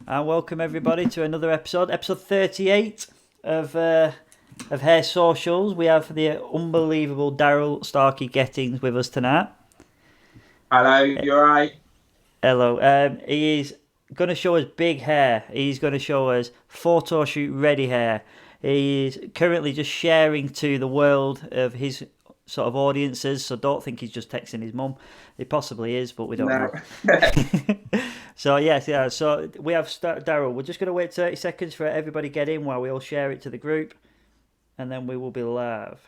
And welcome everybody to another episode 38 of Hair Socials. We have the unbelievable Darrel Starkey-Gettings with us tonight. Hello, you alright? Hello. He is going to show us big hair. He's going to show us photo shoot ready hair. He is currently just sharing to the world of his sort of audiences, so don't think he's just texting his mum. He possibly is, but we don't No. know. So yes, yeah. So we have Darrel. We're just going to wait 30 seconds for everybody to get in while we all share it to the group, and then we will be live.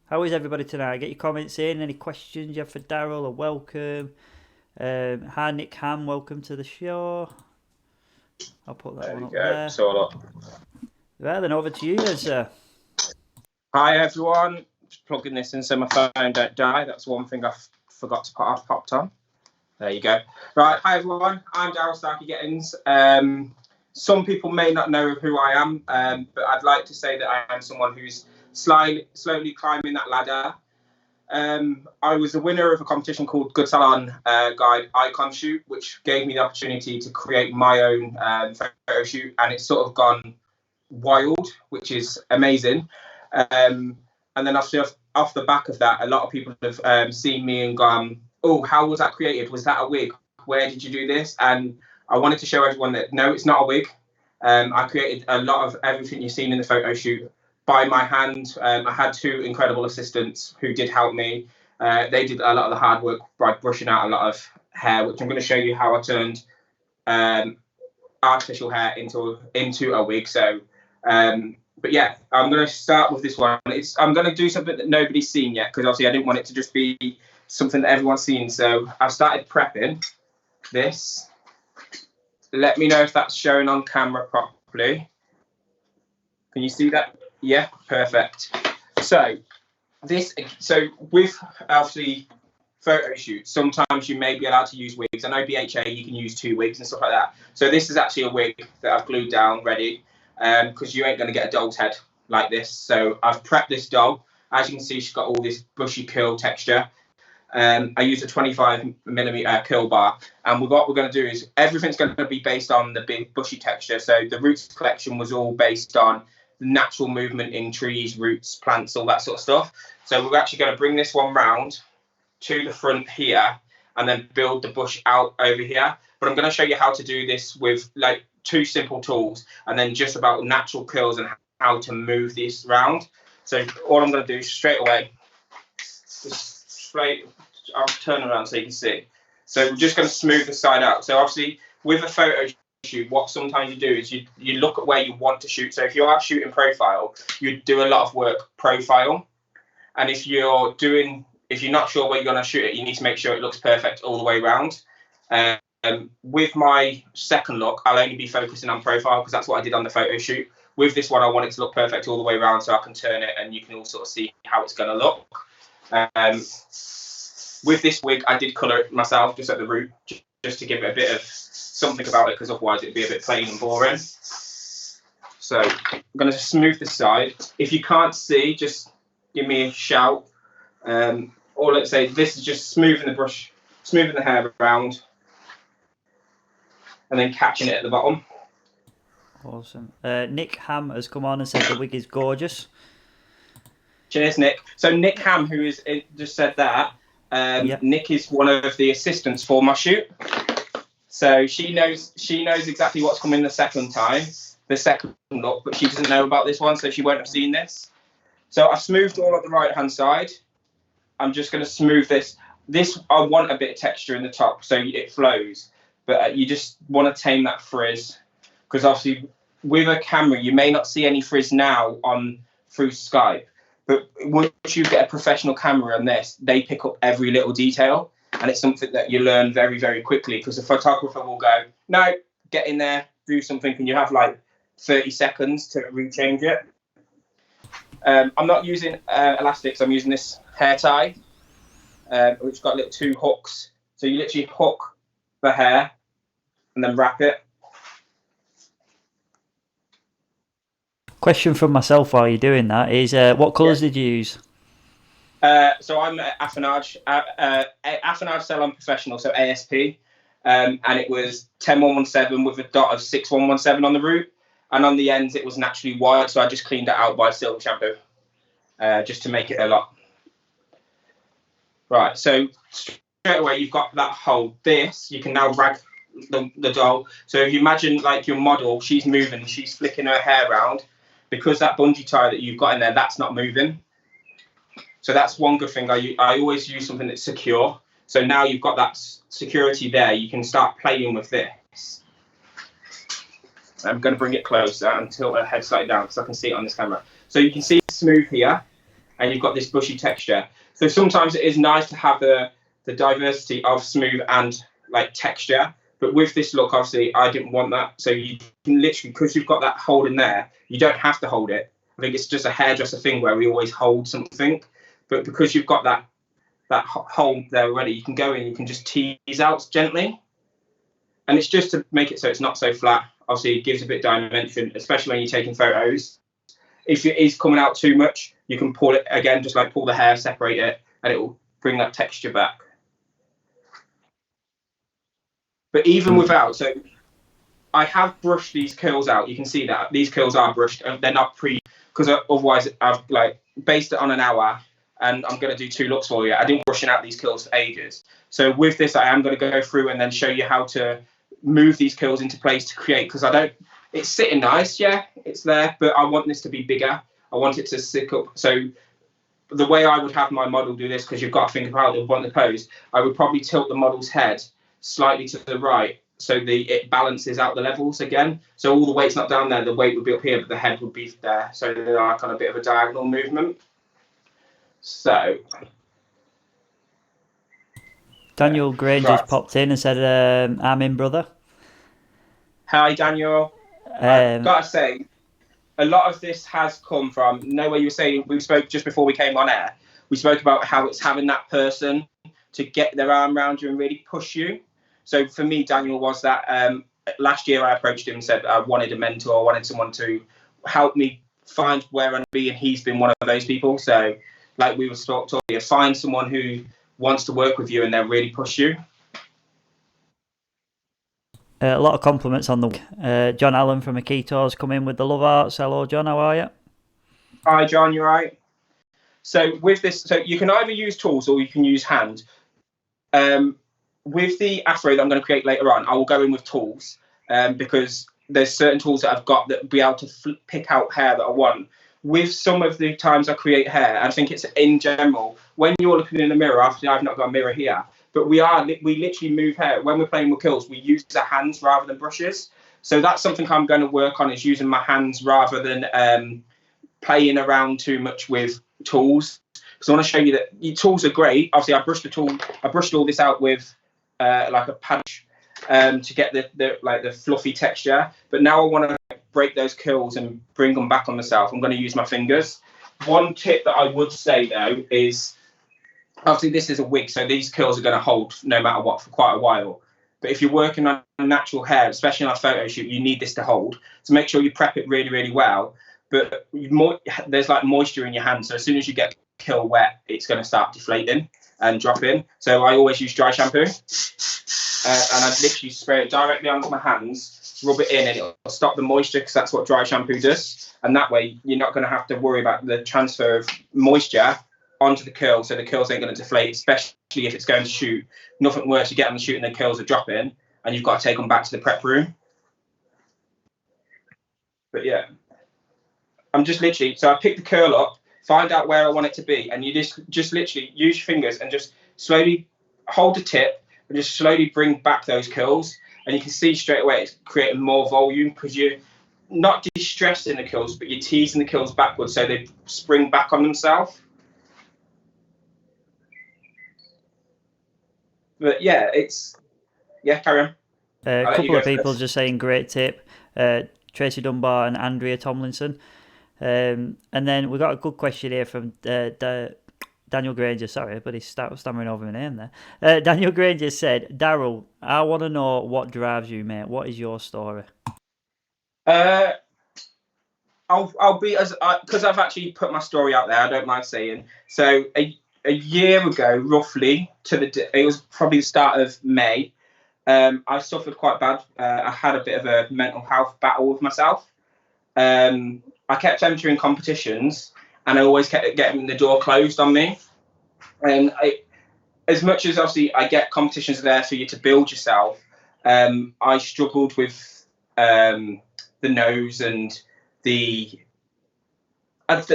How is everybody tonight? Get your comments in. Any questions you have for Darrel? Or welcome. Hi Nick Ham, welcome to the show. I'll put that There one we up go. there. Sort of. Right, then over to you then, sir. Hi everyone. Just plugging this in so my phone don't die. That's one thing I forgot to put off popped on. There you go. Right, hi everyone. I'm Darrel Starkey-Gettings. Some people may not know who I am, but I'd like to say that I am someone who's slowly climbing that ladder. I was the winner of a competition called Good Salon Guide Icon Shoot, which gave me the opportunity to create my own photo shoot, and it's sort of gone wild, which is amazing. And then off the back of that, a lot of people have seen me and gone, "Oh, how was that created? Was that a wig? Where did you do this?" And I wanted to show everyone that no, it's not a wig. I created a lot of everything you've seen in the photo shoot by my hand. I had two incredible assistants who did help me. They did a lot of the hard work by brushing out a lot of hair, which I'm going to show you how I turned artificial hair into a wig. So, but yeah, I'm going to start with this one. I'm going to do something that nobody's seen yet, because obviously I didn't want it to just be something that everyone's seen. So I've started prepping this. Let me know if that's showing on camera properly. Can you see that? Yeah, perfect. So with obviously photo shoots, sometimes you may be allowed to use wigs. I know BHA you can use 2 wigs and stuff like that. So this is actually a wig that I've glued down ready, because you ain't going to get a doll's head like this. So I've prepped this doll. As you can see, she's got all this bushy curl texture. I use a 25mm curl bar, and what we're going to do is everything's going to be based on the big bushy texture. So the roots collection was all based on the natural movement in trees, roots, plants, all that sort of stuff. So we're actually going to bring this one round to the front here and then build the bush out over here. But I'm going to show you how to do this with like 2 simple tools, and then just about natural curls and how to move this round. So all I'm going to do straight away, I'll turn around so you can see. So we're just going to smooth the side out. So obviously with a photo shoot, what sometimes you do is you look at where you want to shoot. So if you are shooting profile, you do a lot of work profile. And if you're not sure where you're going to shoot it, you need to make sure it looks perfect all the way around. With my second look, I'll only be focusing on profile because that's what I did on the photo shoot. With this one, I want it to look perfect all the way around so I can turn it and you can all sort of see how it's going to look. With this wig, I did colour it myself just at the root, just to give it a bit of something about it, because otherwise it'd be a bit plain and boring. So I'm going to smooth this side. If you can't see, just give me a shout. Or let's say this is just smoothing the hair around, and then catching it at the bottom. Awesome. Nick Ham has come on and said the wig is gorgeous. Cheers, Nick. So Nick Ham, who just said that, Yep. Nick is one of the assistants for my shoot. So she knows exactly what's coming the second look, but she doesn't know about this one, so she won't have seen this. So I've smoothed all of the right-hand side. I'm just going to smooth this. This, I want a bit of texture in the top so it flows, but you just want to tame that frizz, because obviously with a camera, you may not see any frizz now through Skype, but once you get a professional camera on this, they pick up every little detail, and it's something that you learn very, very quickly, because the photographer will go, "No, get in there, do something," and you have like 30 seconds to rechange it. I'm not using elastics. I'm using this hair tie, which has got little 2 hooks. So you literally hook the hair and then wrap it. Question from myself while you're doing that is, what colours did you use? So I'm Affinage Salon Professional, so ASP. and it was 10117 with a dot of 6117 on the root, and on the ends it was naturally white, so I just cleaned it out by silver shampoo, just to make it a lot. Right, so straight away you've got that hole. This, you can now rag the doll. So if you imagine like your model, she's moving, she's flicking her hair around, because that bungee tie that you've got in there, that's not moving. So that's one good thing. I always use something that's secure. So now you've got that security there, you can start playing with this. I'm going to bring it closer and tilt her head slightly down because I can see it on this camera. So you can see it's smooth here, and you've got this bushy texture. So sometimes it is nice to have the diversity of smooth and like texture. But with this look, obviously, I didn't want that. So you can literally, because you've got that hold in there, you don't have to hold it. I think it's just a hairdresser thing where we always hold something. But because you've got that hole there already, you can go in, you can just tease out gently. And it's just to make it so it's not so flat. Obviously, it gives a bit of dimension, especially when you're taking photos. If it is coming out too much, you can pull it again, just like pull the hair, separate it, and it will bring that texture back. But even without, so I have brushed these curls out. You can see that these curls are brushed. They're not because otherwise I've like based it on an hour, and I'm going to do 2 looks for you. I didn't brushing out these curls for ages. So with this, I am going to go through and then show you how to move these curls into place to create, because it's sitting nice, yeah, it's there, but I want this to be bigger. I want it to stick up. So the way I would have my model do this, because you've got to think of how they want the pose, I would probably tilt the model's head slightly to the right, so it balances out the levels again. So all the weight's not down there, the weight would be up here, but the head would be there. So they're like on a bit of a diagonal movement. So Daniel Grange just popped in and said, I'm in, brother. Hi, Daniel. I've got to say, a lot of this has come from, where you were saying, we spoke just before we came on air, we spoke about how it's having that person to get their arm around you and really push you. So for me, Daniel was that. Last year I approached him and said I wanted a mentor, I wanted someone to help me find where I'd be, and he's been one of those people. So like we were talking, find someone who wants to work with you and they'll really push you. A lot of compliments on the John Allen from Akito's come in with the love arts. Hello, John. How are you? Hi, John. You're right. So with this, so you can either use tools or you can use hand. With the afro that I'm going to create later on, I will go in with tools because there's certain tools that I've got that be able to pick out hair that I want. With some of the times I create hair, I think it's in general, when you're looking in the mirror, obviously I've not got a mirror here, but we literally move hair. When we're playing with curls, we use our hands rather than brushes. So that's something I'm going to work on, is using my hands rather than playing around too much with tools. Because I want to show you that your tools are great. Obviously, I brushed all this out with like a punch to get the fluffy texture. But now I want to break those curls and bring them back on myself. I'm going to use my fingers. One tip that I would say though is, obviously this is a wig, so these curls are going to hold no matter what for quite a while. But if you're working on natural hair, especially on a photo shoot, you need this to hold. So make sure you prep it really, really well. But there's like moisture in your hand, so as soon as you get curl wet, it's going to start deflating and dropping. So I always use dry shampoo, and I literally spray it directly onto my hands, rub it in, and it'll stop the moisture, because that's what dry shampoo does. And that way, you're not going to have to worry about the transfer of moisture onto the curl, so the curls ain't going to deflate, especially if it's going to shoot. Nothing worse, you get on the shoot and the curls are dropping, and you've got to take them back to the prep room. But yeah, I'm just literally, so I pick the curl up, find out where I want it to be, and you just literally use your fingers and just slowly hold the tip and just slowly bring back those curls. And you can see straight away it's creating more volume, because you're not de-stressing the curls, but you're teasing the curls backwards so they spring back on themselves. But yeah, carry on. A couple of people just saying great tip. Tracy Dunbar and Andrea Tomlinson. And then we got a good question here from Daniel Granger. Sorry, but he's stammering over my name there. Daniel Granger said, Darrel, I want to know what drives you, mate. What is your story? I'll be because I've actually put my story out there. I don't mind saying. So a year ago, roughly, it was probably the start of May. I suffered quite bad. I had a bit of a mental health battle with myself. I kept entering competitions, and I always kept getting the door closed on me. And as much as obviously I get competitions there for you to build yourself, I struggled with the nose and I'd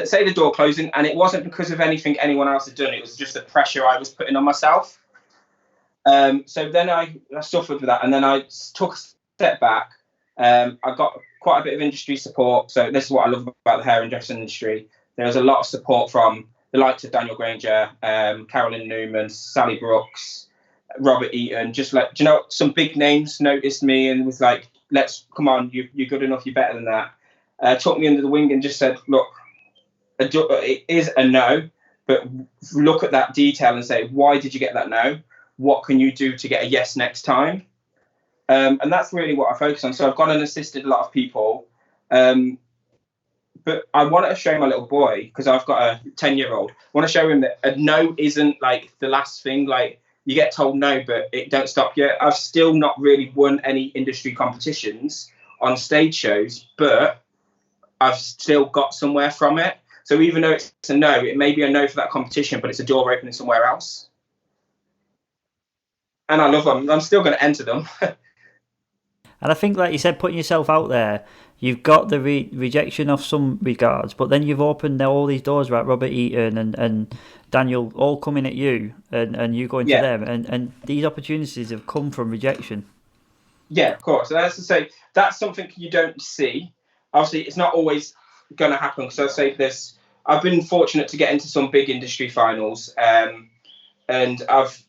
say the door closing, and it wasn't because of anything anyone else had done. It was just the pressure I was putting on myself. So then I suffered with that, and then I took a step back. I got quite a bit of industry support. So this is what I love about the hair and dressing industry. There was a lot of support from the likes of Daniel Granger, Carolyn Newman, Sally Brooks, Robert Eaton. Just like, do you know, some big names noticed me and was like, "Let's come on, you're good enough. You're better than that." Took me under the wing and just said, "Look, it is a no, but look at that detail and say, why did you get that no? What can you do to get a yes next time?" And that's really what I focus on. So I've gone and assisted a lot of people. But I want to show my little boy, because I've got a 10-year-old, I want to show him that a no isn't like the last thing. Like, you get told no, but it don't stop you. I've still not really won any industry competitions on stage shows, but I've still got somewhere from it. So even though it's a no, it may be a no for that competition, but it's a door opening somewhere else. And I love them. I'm still going to enter them. And I think, like you said, putting yourself out there, you've got the rejection of some regards, but then you've opened all these doors, right? Robert Eaton and Daniel all coming at you, and you going to them. And these opportunities have come from rejection. Yeah, of course. And as I say, that's something you don't see. Obviously, it's not always going to happen. So I say this, I've been fortunate to get into some big industry finals. And I've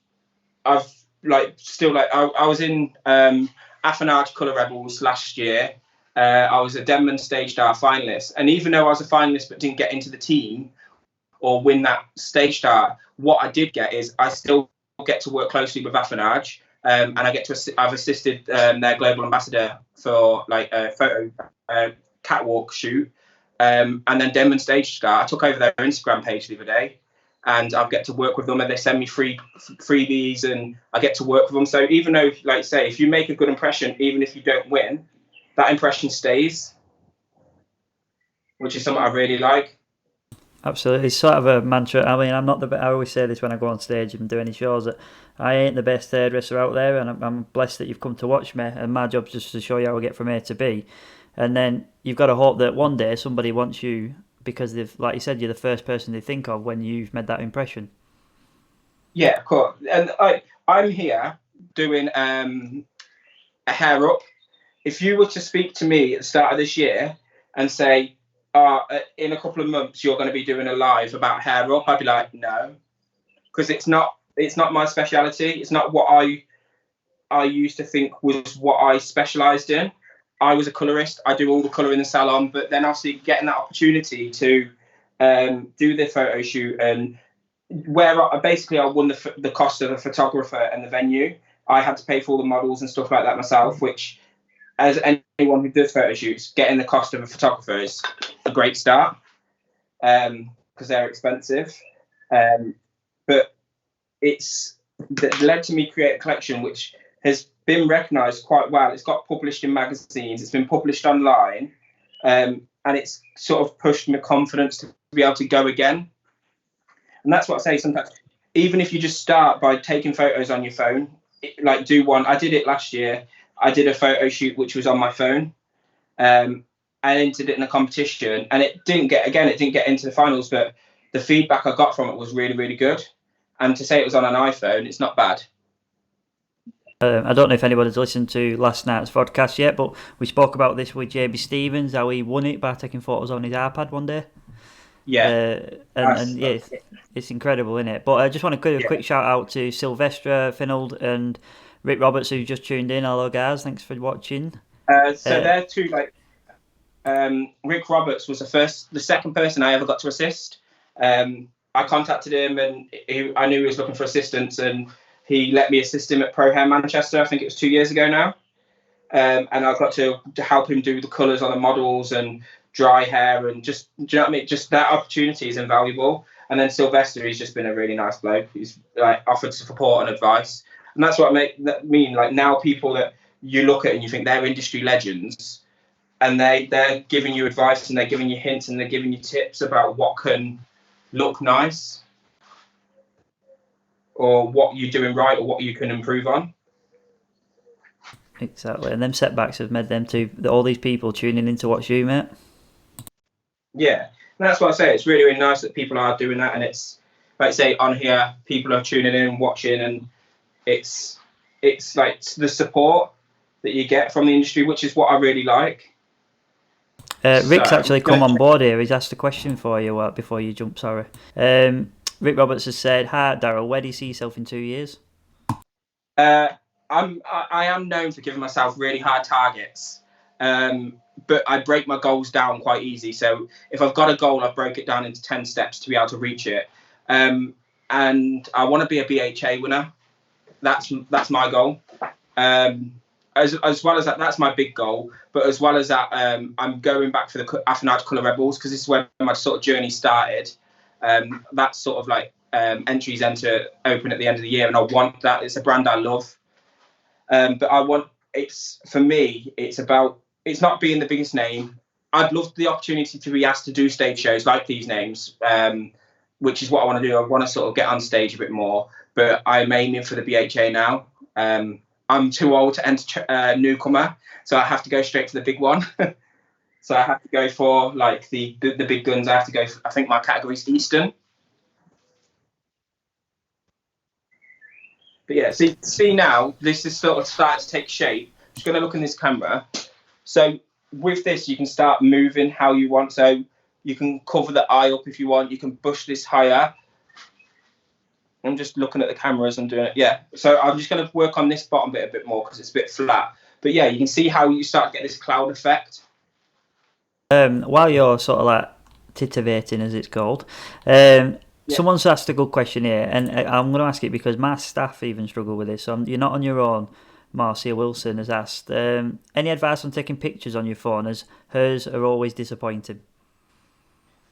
like still like I was in Affinage Colour Rebels last year. I was a Denman Stage Star finalist, and even though I was a finalist but didn't get into the team or win that Stage Star, what I did get is I still get to work closely with Affinage, and I get to I've assisted their global ambassador for like a photo catwalk shoot, and then Denman Stage Star. I took over their Instagram page the other day, and I get to work with them, and they send me freebies, and I get to work with them. So even though, like say, if you make a good impression, even if you don't win, that impression stays, which is something I really like. Absolutely, it's sort of a mantra. I mean, I'm not the. I always say this when I go on stage and do any shows, that I ain't the best hairdresser out there, and I'm blessed that you've come to watch me. And my job's just to show you how I get from A to B. And then you've got to hope that one day somebody wants you, because they've, like you said, you're the first person they think of when you've made that impression. Yeah, of course. And I'm here doing a hair up. If you were to speak to me at the start of this year and say, in a couple of months you're going to be doing a live about hair up, I'd be like, no, because it's not my speciality. It's not what I used to think was what I specialised in. I was a colourist. I do all the colour in the salon, but then obviously getting that opportunity to do the photo shoot, and where I won the cost of the photographer and the venue. I had to pay for all the models and stuff like that myself, which, as anyone who does photo shoots, getting the cost of a photographer is a great start, because they're expensive. But it's led to me create a collection which has been recognised quite well. It's got published in magazines. It's been published online, and it's sort of pushed my confidence to be able to go again. And that's what I say sometimes. Even if you just start by taking photos on your phone, like do one. I did it last year. I did a photo shoot which was on my phone. I entered it in a competition, and it didn't get into the finals, but the feedback I got from it was really, really good. And to say it was on an iPhone, it's not bad. I don't know if anybody's listened to last night's podcast yet, but we spoke about this with JB Stevens, how he won it by taking photos on his iPad one day. Yeah. And yeah, it's incredible, isn't it? But I just want to give a quick shout out to Sylvester Finold and Rick Roberts, who just tuned in. Hello, guys. Thanks for watching. So they're two, like, Rick Roberts was the second person I ever got to assist. I contacted him, and I knew he was looking for assistance, and he let me assist him at Pro Hair Manchester. I think it was 2 years ago now. And I got to help him do the colours on the models and dry hair, and just, do you know what I mean? Just that opportunity is invaluable. And then Sylvester, he's just been a really nice bloke. He's like offered support and advice. And that's what I mean. Like now, people that you look at and you think they're industry legends, and they're giving you advice and they're giving you hints and they're giving you tips about what can look nice or what you're doing right or what you can improve on. Exactly, and them setbacks have made them to all these people tuning in to watch you, mate. Yeah, and that's what I say. It's really, really nice that people are doing that, and it's like I say on here, people are tuning in and watching, and it's like the support that you get from the industry, which is what I really like. Rick's actually come on board here. He's asked a question for you before you jump. Sorry. Rick Roberts has said, "Hi, Darrel. Where do you see yourself in 2 years?" I am known for giving myself really hard targets, but I break my goals down quite easy. So if I've got a goal, I break it down into 10 steps to be able to reach it. And I want to be a BHA winner. That's my goal. As well as that, that's my big goal. But as well as that, I'm going back for the Athenard Colour Rebels because this is where my sort of journey started. That's sort of like entries enter open at the end of the year, and I want that. It's a brand I love. But I want for me, it's not being the biggest name. I'd love the opportunity to be asked to do stage shows like these names, which is what I want to do. I want to sort of get on stage a bit more, but I'm aiming for the BHA now. I'm too old to enter newcomer, so I have to go straight for the big one. So I have to go for like the big guns. I have to go. I think my category is Eastern. But yeah, see now, this is sort of starting to take shape. I'm just going to look in this camera. So with this, you can start moving how you want. So you can cover the eye up if you want. You can push this higher. I'm just looking at the camera as I'm doing it. Yeah. So I'm just going to work on this bottom bit a bit more because it's a bit flat. But yeah, you can see how you start to get this cloud effect. While you're sort of like titivating, as it's called, someone's asked a good question here, and I'm going to ask it because my staff even struggle with this. So you're not on your own. Marcia Wilson has asked, any advice on taking pictures on your phone, as hers are always disappointing?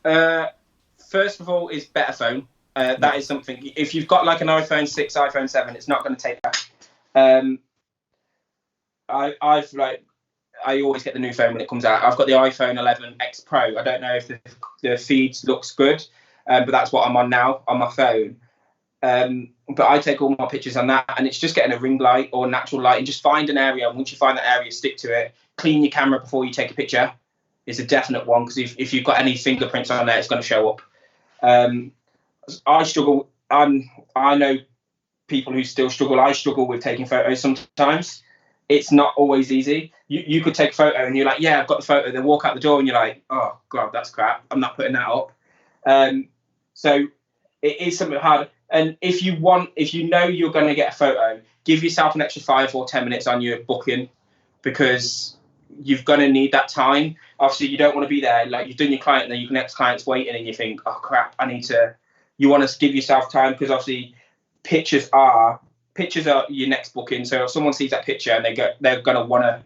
First of all, is better phone. That is something. If you've got like an iPhone 6, iPhone 7, it's not going to take that. I always get the new phone when it comes out. I've got the iPhone 11 X Pro. I don't know if the feed looks good, but that's what I'm on now on my phone. But I take all my pictures on that, and it's just getting a ring light or natural light and just find an area. And once you find that area, stick to it. Clean your camera before you take a picture is a definite one, because if you've got any fingerprints on there, it's going to show up. I struggle. I know people who still struggle. I struggle with taking photos sometimes. It's not always easy. You could take a photo and you're like, yeah, I've got the photo. Then walk out the door and you're like, oh God, that's crap. I'm not putting that up. So it is something hard. And if you know you're going to get a photo, give yourself an extra 5 or 10 minutes on your booking, because you're going to need that time. Obviously, you don't want to be there. Like, you've done your client and then your next client's waiting and you think, oh crap, you want to give yourself time, because obviously pictures are your next booking. So if someone sees that picture and they're going to want to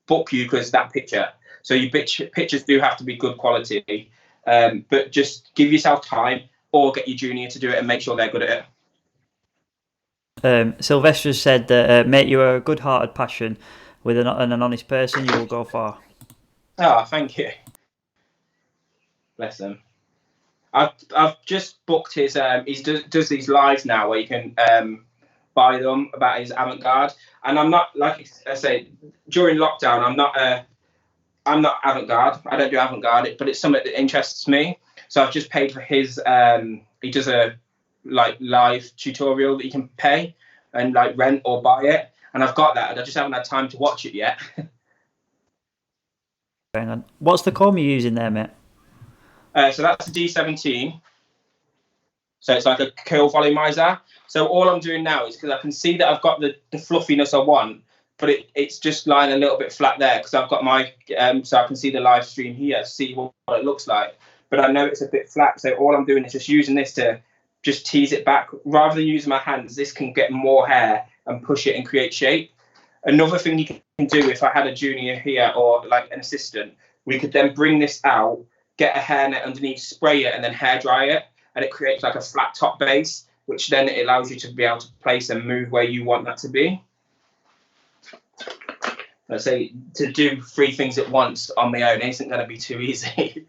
book you because that picture. So your pictures do have to be good quality, but just give yourself time, or get your junior to do it and make sure they're good at it. Sylvester said that, mate, you're a good-hearted passion. With an honest person, you will go far. Oh, thank you. Bless him. I've just booked his. He does these lives now where you can buy them about his avant-garde, and I'm not, like I say, during lockdown, I'm not avant-garde. I don't do avant-garde, but it's something that interests me. So I've just paid for his. He does a live tutorial that you can pay and like rent or buy it, and I've got that, and I just haven't had time to watch it yet. Hang on. What's the comb you're using there, mate? So that's a D17. So it's like a curl volumizer. So all I'm doing now is, because I can see that I've got the fluffiness I want, but it's just lying a little bit flat there, because I've got my, so I can see the live stream here, see what it looks like. But I know it's a bit flat, so all I'm doing is just using this to just tease it back. Rather than using my hands, this can get more hair and push it and create shape. Another thing you can do, if I had a junior here or like an assistant, we could then bring this out, get a hairnet underneath, spray it, and then hair dry it, and it creates like a flat top base. which then it allows you to be able to place and move where you want that to be. Let's say to do 3 things at once on my own isn't going to be too easy.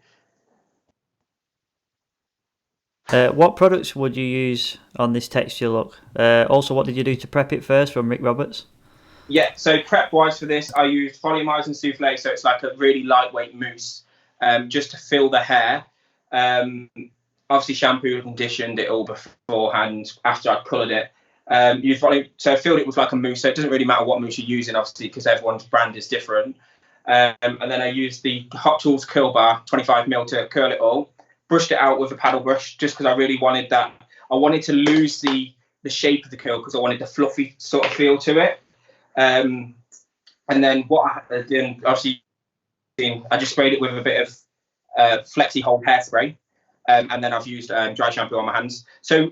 What products would you use on this texture look? Also, what did you do to prep it first from Rick Roberts? Yeah, so prep-wise for this, I used volumizing souffle, so it's like a really lightweight mousse, just to fill the hair. Obviously, shampooed and conditioned it all beforehand after I'd coloured it. So I filled it with like a mousse, so it doesn't really matter what mousse you're using, obviously, because everyone's brand is different. And then I used the Hot Tools curl bar, 25mm, to curl it all. Brushed it out with a paddle brush, just because I really wanted that. I wanted to lose the shape of the curl because I wanted the fluffy sort of feel to it. And then what I did, obviously, I just sprayed it with a bit of Flexi Hold hairspray. And then I've used dry shampoo on my hands. So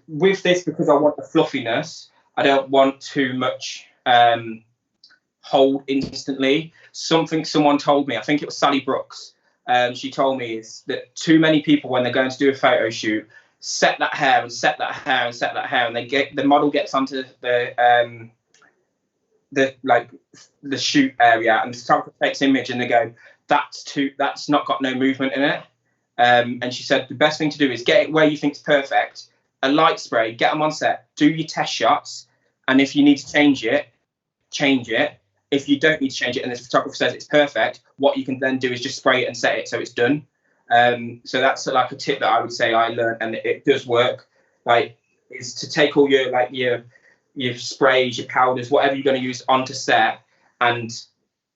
with this, because I want the fluffiness, I don't want too much hold instantly. Something someone told me, I think it was Sally Brooks, she told me is that too many people, when they're going to do a photo shoot, set that hair and set that hair and set that hair, and the model gets onto the shoot area and photographer takes image and they go, that's not got no movement in it. And she said the best thing to do is get it where you think is perfect, a light spray, get them on set, do your test shots, and if you need to change it, change it. If you don't need to change it and the photographer says it's perfect, what you can then do is just spray it and set it so it's done. So that's like a tip that I would say I learned, and it does work. Like, is to take all your sprays, your powders, whatever you're going to use onto set, and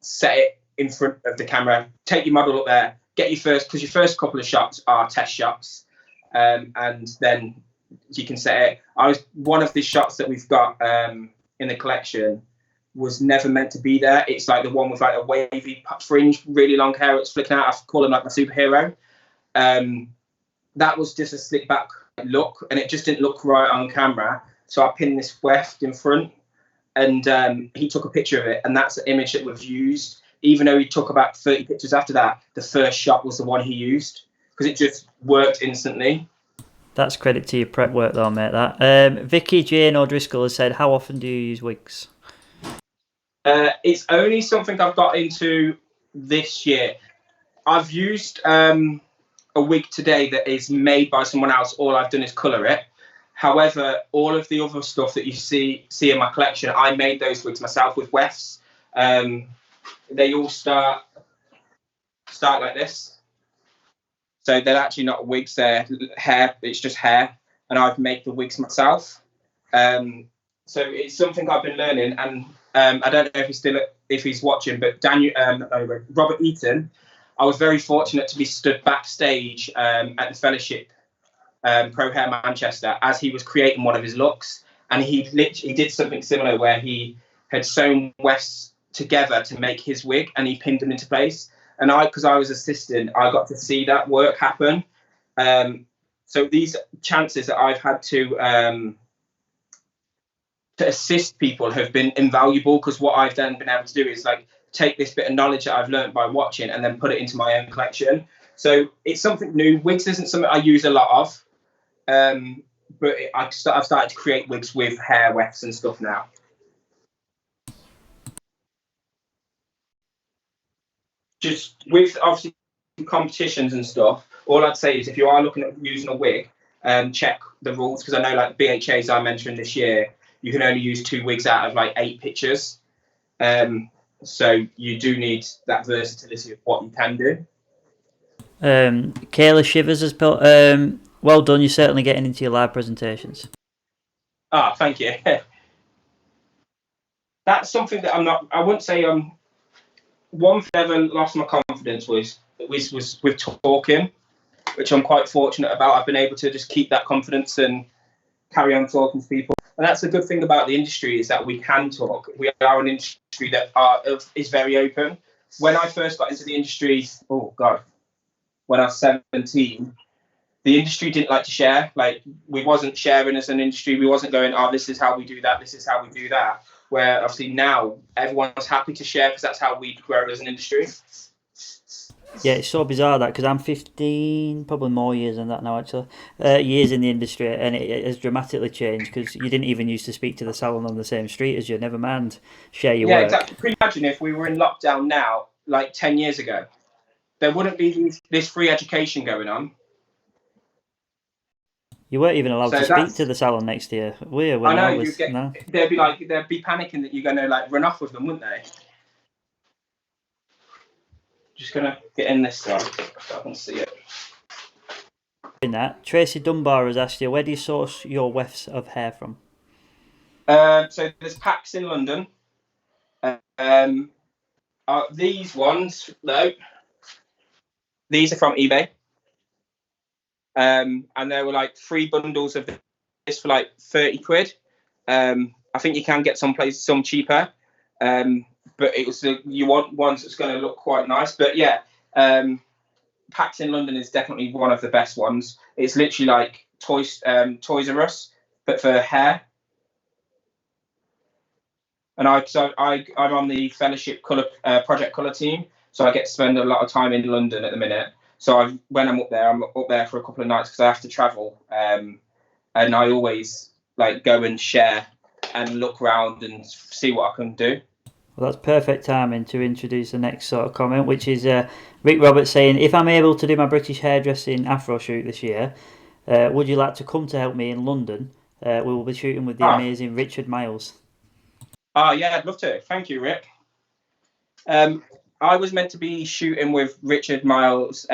set it in front of the camera. Take your model up there, get your first couple of shots are test shots, and then you can set it. One of the shots that we've got in the collection was never meant to be there. It's like the one with like a wavy fringe, really long hair. It's flicking out. I call him like my superhero. That was just a slick back look, and it just didn't look right on camera. So I pinned this weft in front, and he took a picture of it, and that's the image that we've used. Even though he took about 30 pictures after that, the first shot was the one he used because it just worked instantly. That's credit to your prep work though, mate. That Vicky Jane O'Driscoll has said, how often do you use wigs? It's only something I've got into this year. I've used a wig today that is made by someone else. All I've done is colour it. However, all of the other stuff that you see in my collection, I made those wigs myself with wefts. They all start like this. So they're actually not wigs, they're hair. It's just hair, and I've made the wigs myself. So it's something I've been learning, and I don't know if he's watching, but Robert Eaton, I was very fortunate to be stood backstage at the Fellowship Pro Hair Manchester as he was creating one of his looks, and he did something similar where he had sewn wefts together to make his wig, and he pinned them into place. And because I was assistant, I got to see that work happen. So these chances that I've had to assist people have been invaluable, because what I've then been able to do is like take this bit of knowledge that I've learned by watching and then put it into my own collection. So it's something new. Wigs isn't something I use a lot of, but I've started to create wigs with hair wefts and stuff now. Just with obviously competitions and stuff, all I'd say is if you are looking at using a wig, check the rules, because I know like BHAs I mentioned this year, you can only use 2 wigs out of like 8 pictures. So you do need that versatility of what you can do. Kayla Shivers has put, well done, you're certainly getting into your live presentations. Thank you. That's something that I wouldn't say one thing I ever lost my confidence was with talking, which I'm quite fortunate about. I've been able to just keep that confidence and carry on talking to people. And that's the good thing about the industry, is that we can talk. We are an industry that is very open. When I first got into the industry, when I was 17, the industry didn't like to share. Like, we wasn't sharing as an industry. We wasn't going, this is how we do that. This is how we do that. Where obviously now everyone's happy to share, because that's how we grow as an industry. Yeah, it's so bizarre that because I'm 15, probably more years than that now actually, years in the industry, and it has dramatically changed because you didn't even used to speak to the salon on the same street as you. Never mind share your Yeah, work. exactly. Can you imagine if we were in lockdown now, like 10 years ago? There wouldn't be this free education going on. You weren't even allowed to So speak to that's, the salon next to you. We when I know I you was get, no. they'd be panicking that you're going to like run off with them, wouldn't they? Just going to get in this side so I can see it. In that, Tracy Dunbar has asked you, where do you source your wefts of hair from? So there's packs in London. Um, these ones, though, these are from eBay. And there were like 3 bundles of this for like 30 quid. I think you can get some cheaper. But it was you want ones that's going to look quite nice. But yeah, Packs in London is definitely one of the best ones. It's literally like Toys R Us, but for hair. And I'm on the Fellowship Color Project Color team, so I get to spend a lot of time in London at the minute. So when I'm up there for a couple of nights because I have to travel, and I always like go and share and look around and see what I can do. Well, that's perfect timing to introduce the next sort of comment, which is Rick Roberts saying, if I'm able to do my British hairdressing afro shoot this year, would you like to come to help me in London? We will be shooting with the Ah, amazing Richard Miles. yeah, I'd love to. Thank you, Rick. I was meant to be shooting with Richard Miles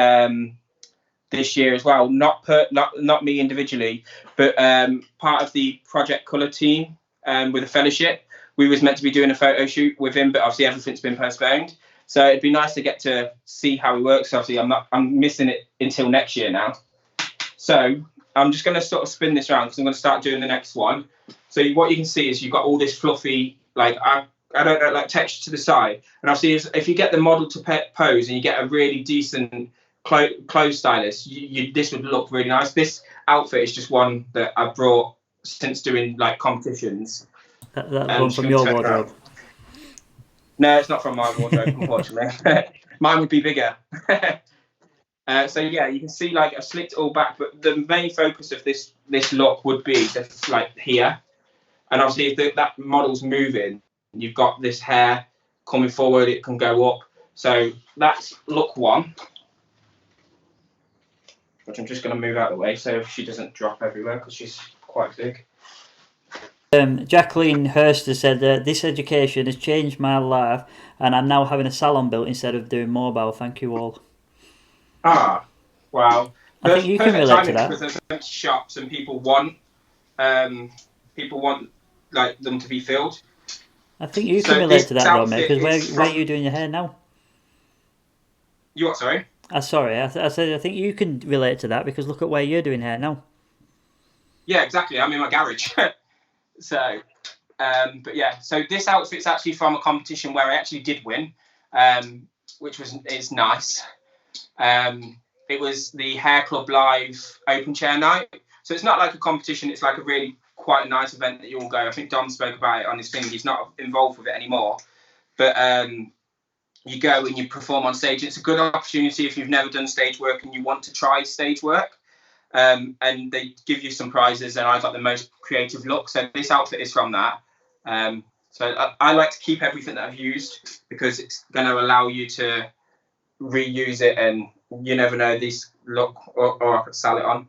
this year as well. Not me individually, but part of the Project Color team with a fellowship. We was meant to be doing a photo shoot with him, but obviously everything's been postponed. So it'd be nice to get to see how he works. Obviously, I'm missing it until next year now. So I'm just going to sort of spin this around because I'm going to start doing the next one. So what you can see is you've got all this fluffy, like I don't know, like texture to the side. And obviously, if you get the model to pose and you get a really decent clothes stylist, this would look really nice. This outfit is just one that I brought since doing like competitions. That's I'm one just from going to your turn it wardrobe. around. No, it's not from my wardrobe, unfortunately. Mine would be bigger. So yeah, you can see like I've slicked it all back, but the main focus of this look would be just like here, and obviously if that model's moving, you've got this hair coming forward, it can go up. So that's look one, which I'm just going to move out of the way so she doesn't drop everywhere because she's quite big. Jacqueline Hurst has said that this education has changed my life and I'm now having a salon built instead of doing mobile. Thank you all. Ah, wow. I think you can Perfect relate to timing that. because there's empty shops and um, people want like them to be filled. I think you can So relate this to that though, mate, outfit because is where are from you doing your hair now? you what? Sorry. Sorry, I said I think you can relate to that because look at where you're doing hair now. Yeah, exactly. I'm in my garage. So, but yeah, so this outfit's actually from a competition where I actually did win, which is nice. It was the Hair Club Live Open Chair Night. So it's not like a competition. It's like a really quite a nice event that you all go. I think Dom spoke about it on his thing. He's not involved with it anymore, but you go and you perform on stage. It's a good opportunity if you've never done stage work and you want to try stage work. And they give you some prizes, and I got the most creative look. So this outfit is from that. So I like to keep everything that I've used because it's going to allow you to reuse it, and you never know this look, or I could sell it on.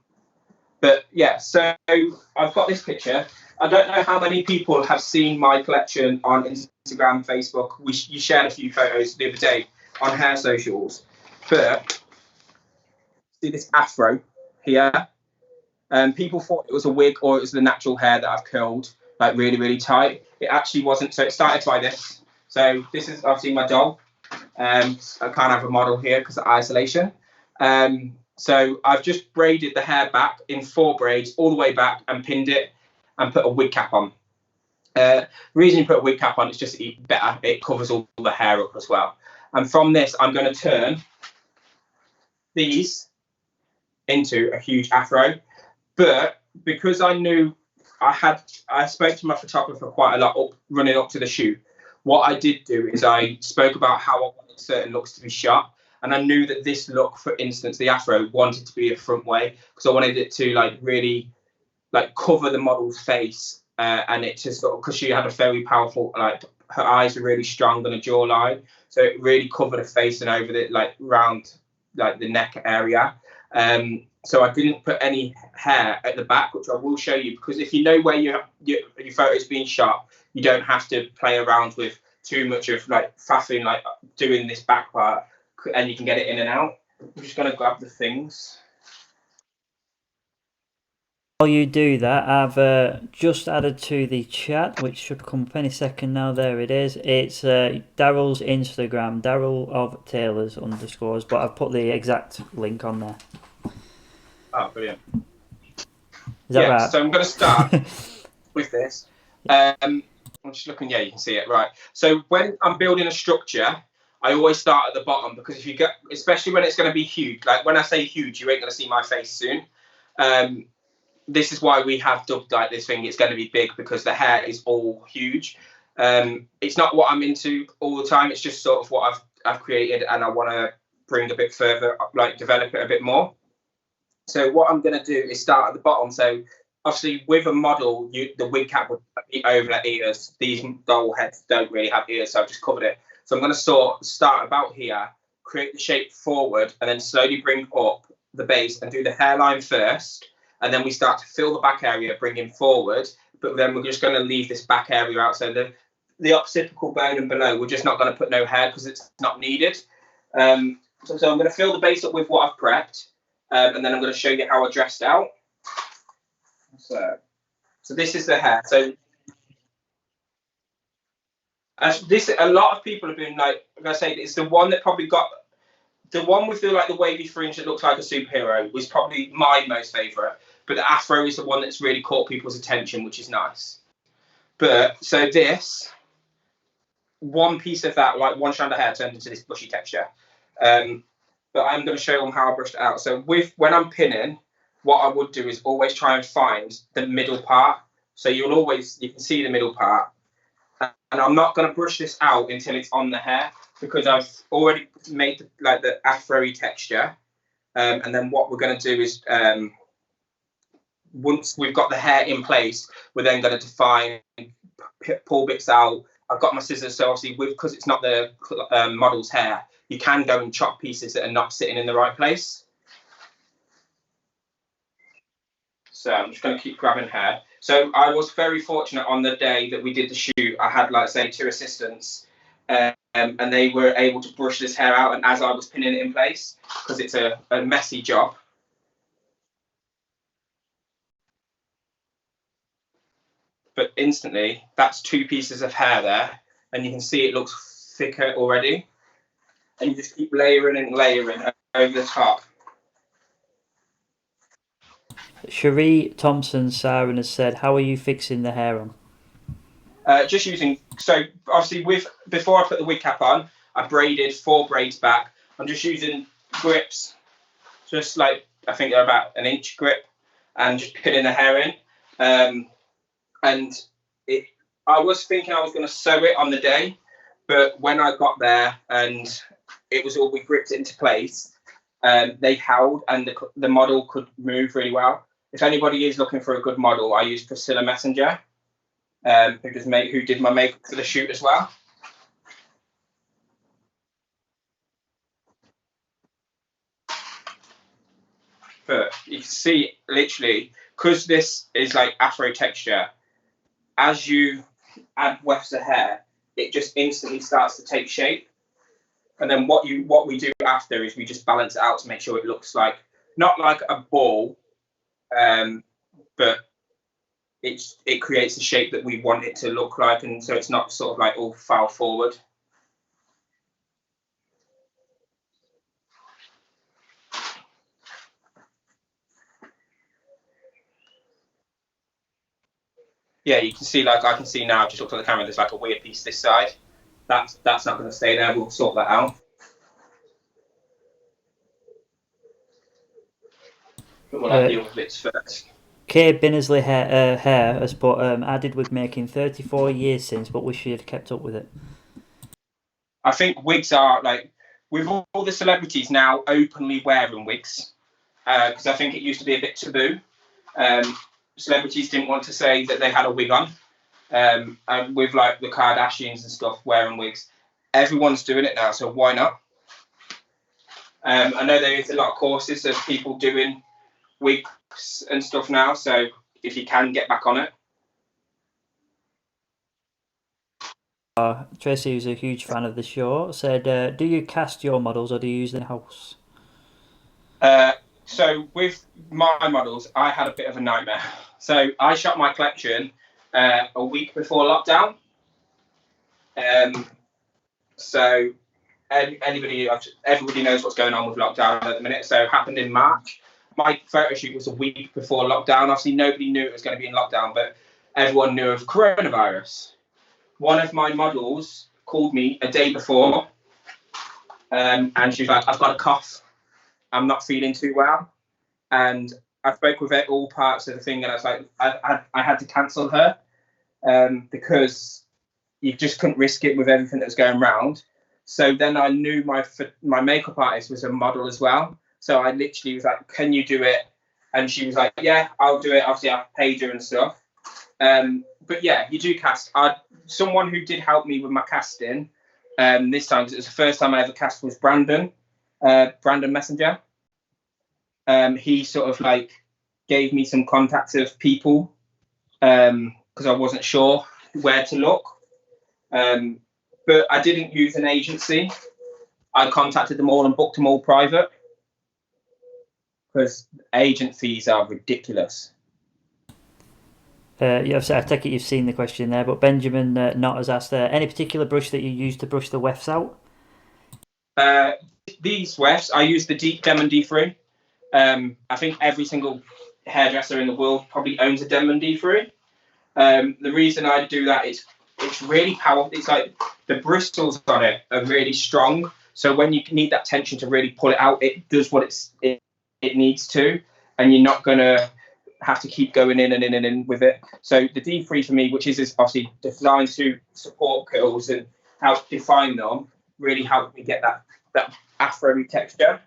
But yeah, so I've got this picture. I don't know how many people have seen my collection on Instagram, Facebook. You shared a few photos the other day on hair socials, but see this afro here. People thought it was a wig or it was the natural hair that I've curled like really, really tight. It actually wasn't. So it started by this. So this is obviously my doll. I can't have a model here because of isolation. So I've just braided the hair back in 4 braids all the way back and pinned it and put a wig cap on. Reason you put a wig cap on is just better. It covers all the hair up as well. And from this, I'm going to turn these into a huge afro. But because I knew I spoke to my photographer quite a lot running up to the shoot. What I did do is I spoke about how I wanted certain looks to be shot. And I knew that this look, for instance, the afro wanted to be a front way because I wanted it to like really like cover the model's face, and it just sort of, because she had a very powerful, like her eyes were really strong and a jawline, so it really covered her face and over the like round like the neck area. So I didn't put any hair at the back, which I will show you, because if you know where your photo is being shot, you don't have to play around with too much of like faffing, like doing this back part, and you can get it in and out. I'm just gonna grab the things. While you do that, I've just added to the chat, which should come up any second now. There it is. It's Darrel's Instagram, Darrel of Taylors _, but I've put the exact link on there. Oh, brilliant. Is that right? So I'm going to start with this. I'm just looking, you can see it, right. So when I'm building a structure, I always start at the bottom, because if you get, especially when it's going to be huge, like when I say huge, you ain't going to see my face soon. This is why we have dubbed like this thing, it's going to be big, because the hair is all huge. It's not what I'm into all the time. It's just sort of what I've created, and I want to bring a bit further, like develop it a bit more. So what I'm going to do is start at the bottom. So obviously with a model, the wig cap would be over their ears. These doll heads don't really have ears, so I've just covered it. So I'm going to start about here, create the shape forward, and then slowly bring up the base and do the hairline first. And then we start to fill the back area, bringing forward. But then we're just going to leave this back area out. So the occipital bone and below, we're just not going to put no hair because it's not needed. So I'm going to fill the base up with what I've prepped. And then I'm going to show you how I dressed out. So this is the hair. So a lot of people have been like I say, it's the one that probably got the one with the wavy fringe that looks like a superhero was probably my most favourite. But the afro is the one that's really caught people's attention, which is nice. But so this one piece of that, like one strand of hair, turned into this bushy texture. But I'm going to show them how I brushed it out. So when I'm pinning, what I would do is always try and find the middle part. So you can see the middle part. And I'm not going to brush this out until it's on the hair, because I've already made the afro-y texture. And then what we're going to do is, once we've got the hair in place, we're then going to define, pull bits out. I've got my scissors, so obviously because it's not the model's hair, you can go and chop pieces that are not sitting in the right place. So I'm just going to keep grabbing hair. So I was very fortunate on the day that we did the shoot. I had, like, say, 2 assistants, and they were able to brush this hair out. And as I was pinning it in place, because it's a messy job. But instantly, that's 2 pieces of hair there, and you can see it looks thicker already. And you just keep layering and layering over the top. Cherie Thompson Siren has said, how are you fixing the hair on? Just using, so obviously before I put the wig cap on, I braided 4 braids back. I'm just using grips, just like, I think they're about 1 inch grip, and just pinning the hair in. And I was thinking I was going to sew it on the day, but when I got there and we gripped it into place, they held, and the model could move really well. If anybody is looking for a good model, I use Priscilla Messenger, who did my makeup for the shoot as well. But you can see, literally, because this is like afro texture, as you add wefts of hair, it just instantly starts to take shape. And then what we do after is we just balance it out to make sure it looks like, not like a ball, but it creates the shape that we want it to look like, and so it's not sort of like all foul forward. Yeah, you can see, like I can see now, just looked at the camera, there's like a weird piece this side. That's not going to stay there. We'll sort that out. But we'll have the other bits first. Kay Binnersley hair has put, I did wig making 34 years since, but wish she had kept up with it. I think wigs are like, with all the celebrities now openly wearing wigs, because I think it used to be a bit taboo. Celebrities didn't want to say that they had a wig on. And with like the Kardashians and stuff wearing wigs, everyone's doing it now, so why not? I know there is a lot of courses of people doing wigs and stuff now, so if you can get back on it. Tracy, who's a huge fan of the show, said, "Do you cast your models or do you use them in-house?" So with my models, I had a bit of a nightmare. So I shot my collection a week before lockdown. So everybody knows what's going on with lockdown at the minute. So it happened in March. My photo shoot was a week before lockdown. Obviously, nobody knew it was going to be in lockdown, but everyone knew of coronavirus. One of my models called me a day before, and she was like, "I've got a cough. I'm not feeling too well." And I spoke with all parts of the thing, and I was like, I had to cancel her because you just couldn't risk it with everything that was going around. So then I knew my makeup artist was a model as well. So I literally was like, "Can you do it?" And she was like, "Yeah, I'll do it." Obviously, I paid her and stuff. But yeah, you do cast. Someone who did help me with my casting this time, because it was the first time I ever cast, was Brandon Messenger. He sort of like gave me some contacts of people because I wasn't sure where to look. But I didn't use an agency. I contacted them all and booked them all private because agencies are ridiculous. I take it you've seen the question there, but Benjamin Knott has asked, any particular brush that you use to brush the wefts out? These wefts, I use the Demon D3. I think every single hairdresser in the world probably owns a Demon D3. The reason I do that is it's really powerful. It's like the bristles on it are really strong. So when you need that tension to really pull it out, it does what it needs to, and you're not gonna have to keep going in and in and in with it. So the D3 for me, which is obviously designed to support curls and help define them, really helped me get that afro texture.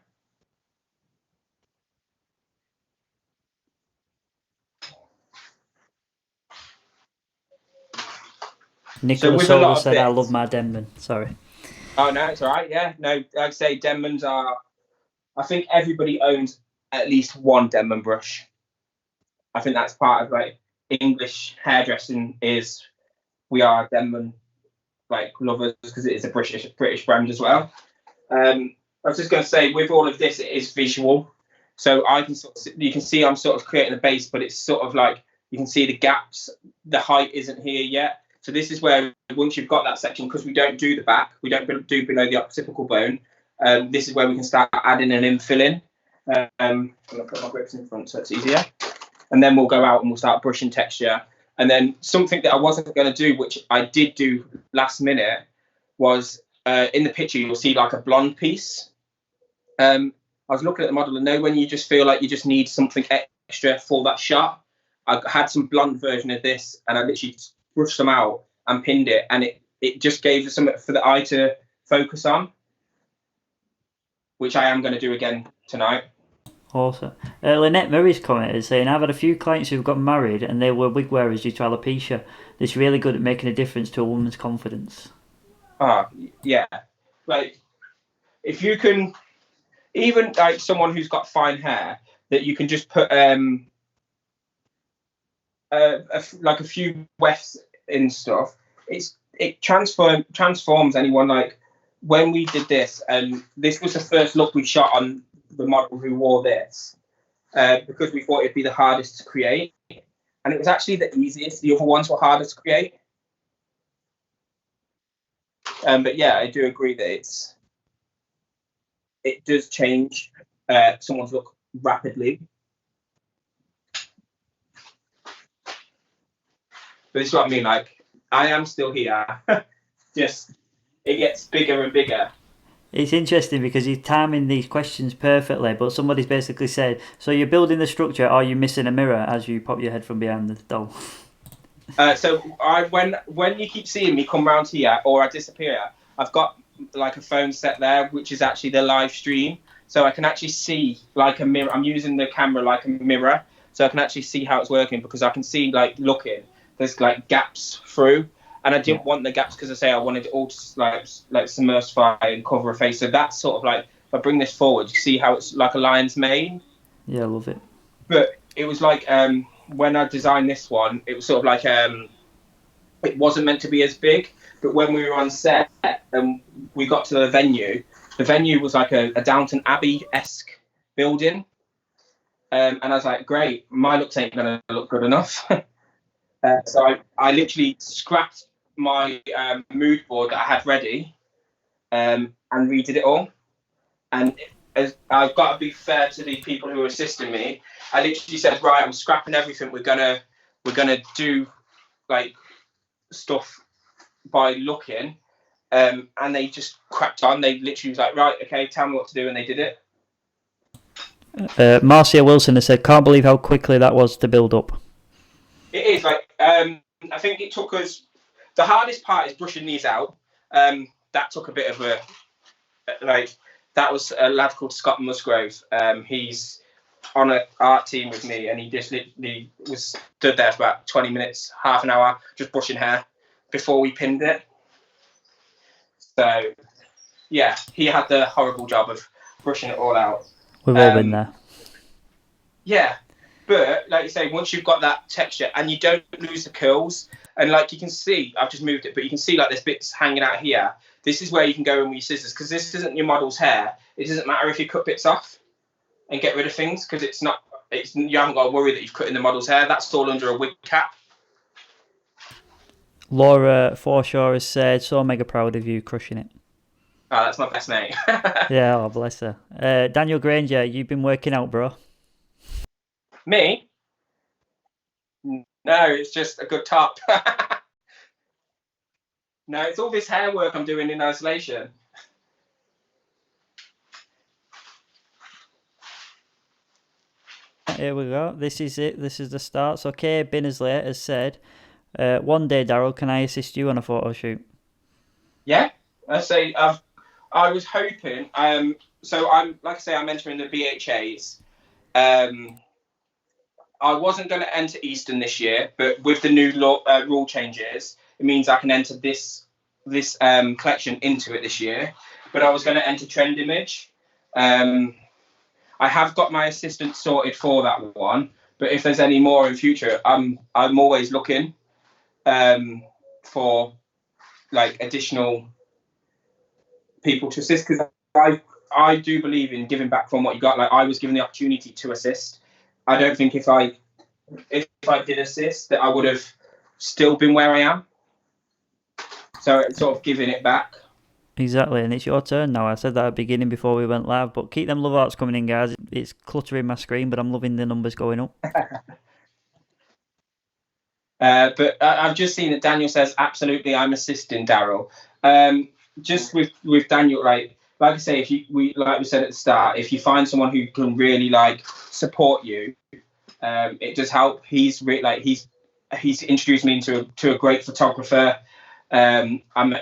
Nicola Silver said, "I love my Denman." Sorry. Oh no, it's all right. Yeah, no, like I say, Denmans are. I think everybody owns at least one Denman brush. I think that's part of like English hairdressing is we are Denman like lovers because it is a British brand as well. I was just going to say with all of this, it is visual, so you can see I'm sort of creating a base, but it's sort of like you can see the gaps. The height isn't here yet. So this is where once you've got that section, because we don't do the back, we don't do below the occipital bone. This is where we can start adding an infill in. I'm going to put my grips in front so it's easier. And then we'll go out and we'll start brushing texture. And then something that I wasn't going to do, which I did do last minute, was in the picture you'll see like a blonde piece. I was looking at the model and know when you just feel like you just need something extra for that shot. I had some blonde version of this and I literally brushed them out and pinned it, and it just gave us something for the eye to focus on, which I am going to do again tonight. Awesome. Lynette Murray's comment is saying, "I've had a few clients who've got married and they were wig wearers due to alopecia. It's really good at making a difference to a woman's confidence." Yeah. Like, if you can, even like someone who's got fine hair, that you can just put like a few wefts in stuff, it transforms anyone. Like when we did this, and this was the first look we shot on the model who wore this, because we thought it'd be the hardest to create, and it was actually the easiest. The other ones were harder to create. But yeah, I do agree that it does change someone's look rapidly. But this is what I mean. Like, I am still here. Just it gets bigger and bigger. It's interesting because he's timing these questions perfectly, but somebody's basically said, "So you're building the structure, are you missing a mirror as you pop your head from behind the doll?" So when you keep seeing me come round here or I disappear, I've got like a phone set there, which is actually the live stream. So I can actually see like a mirror. I'm using the camera like a mirror, so I can actually see how it's working because I can see like looking. There's like gaps through, and I didn't want the gaps because I wanted it all to like submersify and cover a face. So that's sort of like if I bring this forward, you see how it's like a lion's mane. Yeah, I love it. But it was like when I designed this one, it was sort of like it wasn't meant to be as big. But when we were on set and we got to the venue was like a Downton Abbey-esque building. And I was like, great, my looks ain't going to look good enough. So I literally scrapped my mood board that I had ready and redid it all. And as I've got to be fair to the people who are assisting me, I literally said, right, I'm scrapping everything. We're gonna do like stuff by looking, and they just cracked on. They literally was like, right, okay, tell me what to do, and they did it. Marcia Wilson has said, can't believe how quickly that was to build up. It is like I think it took us. The hardest part is brushing these out. That took a bit of a like. That was a lad called Scott Musgrove. He's on an art team with me, and he just literally was stood there for about 20 minutes, half an hour, just brushing hair before we pinned it. So, yeah, he had the horrible job of brushing it all out. We've all been there. Yeah, but like you say, once you've got that texture and you don't lose the curls, and like you can see, I've just moved it, but you can see like there's bits hanging out here. This is where you can go in with your scissors because this isn't your model's hair. It doesn't matter if you cut bits off and get rid of things because you haven't got to worry that you've cut in the model's hair. That's all under a wig cap. Laura Forshaw has said, so mega proud of you, crushing it. Oh, that's my best mate. Yeah, oh, bless her. Daniel Granger, you've been working out, bro. Me? No, it's just a good top. No, it's all this hair work I'm doing in isolation. Here we go. This is it. This is the start. So Kay Binnersley has said, one day, Darrel, can I assist you on a photo shoot? Yeah, I was hoping. So I'm like I say, I'm entering the BHAs. I wasn't going to enter Eastern this year, but with the new rule changes, it means I can enter this collection into it this year. But I was going to enter Trend Image. I have got my assistant sorted for that one, but if there's any more in future, I'm always looking for like additional people to assist because I do believe in giving back from what you got. Like I was given the opportunity to assist. I don't think if I did assist that I would have still been where I am. So it's sort of giving it back. Exactly, and it's your turn now. I said that at the beginning before we went live, but keep them love arts coming in, guys. It's cluttering my screen, but I'm loving the numbers going up. But I've just seen that Daniel says, absolutely, I'm assisting Darrel. Just with Daniel, like I say, like we said at the start, if you find someone who can really like support you, it does help. He's introduced me to a great photographer.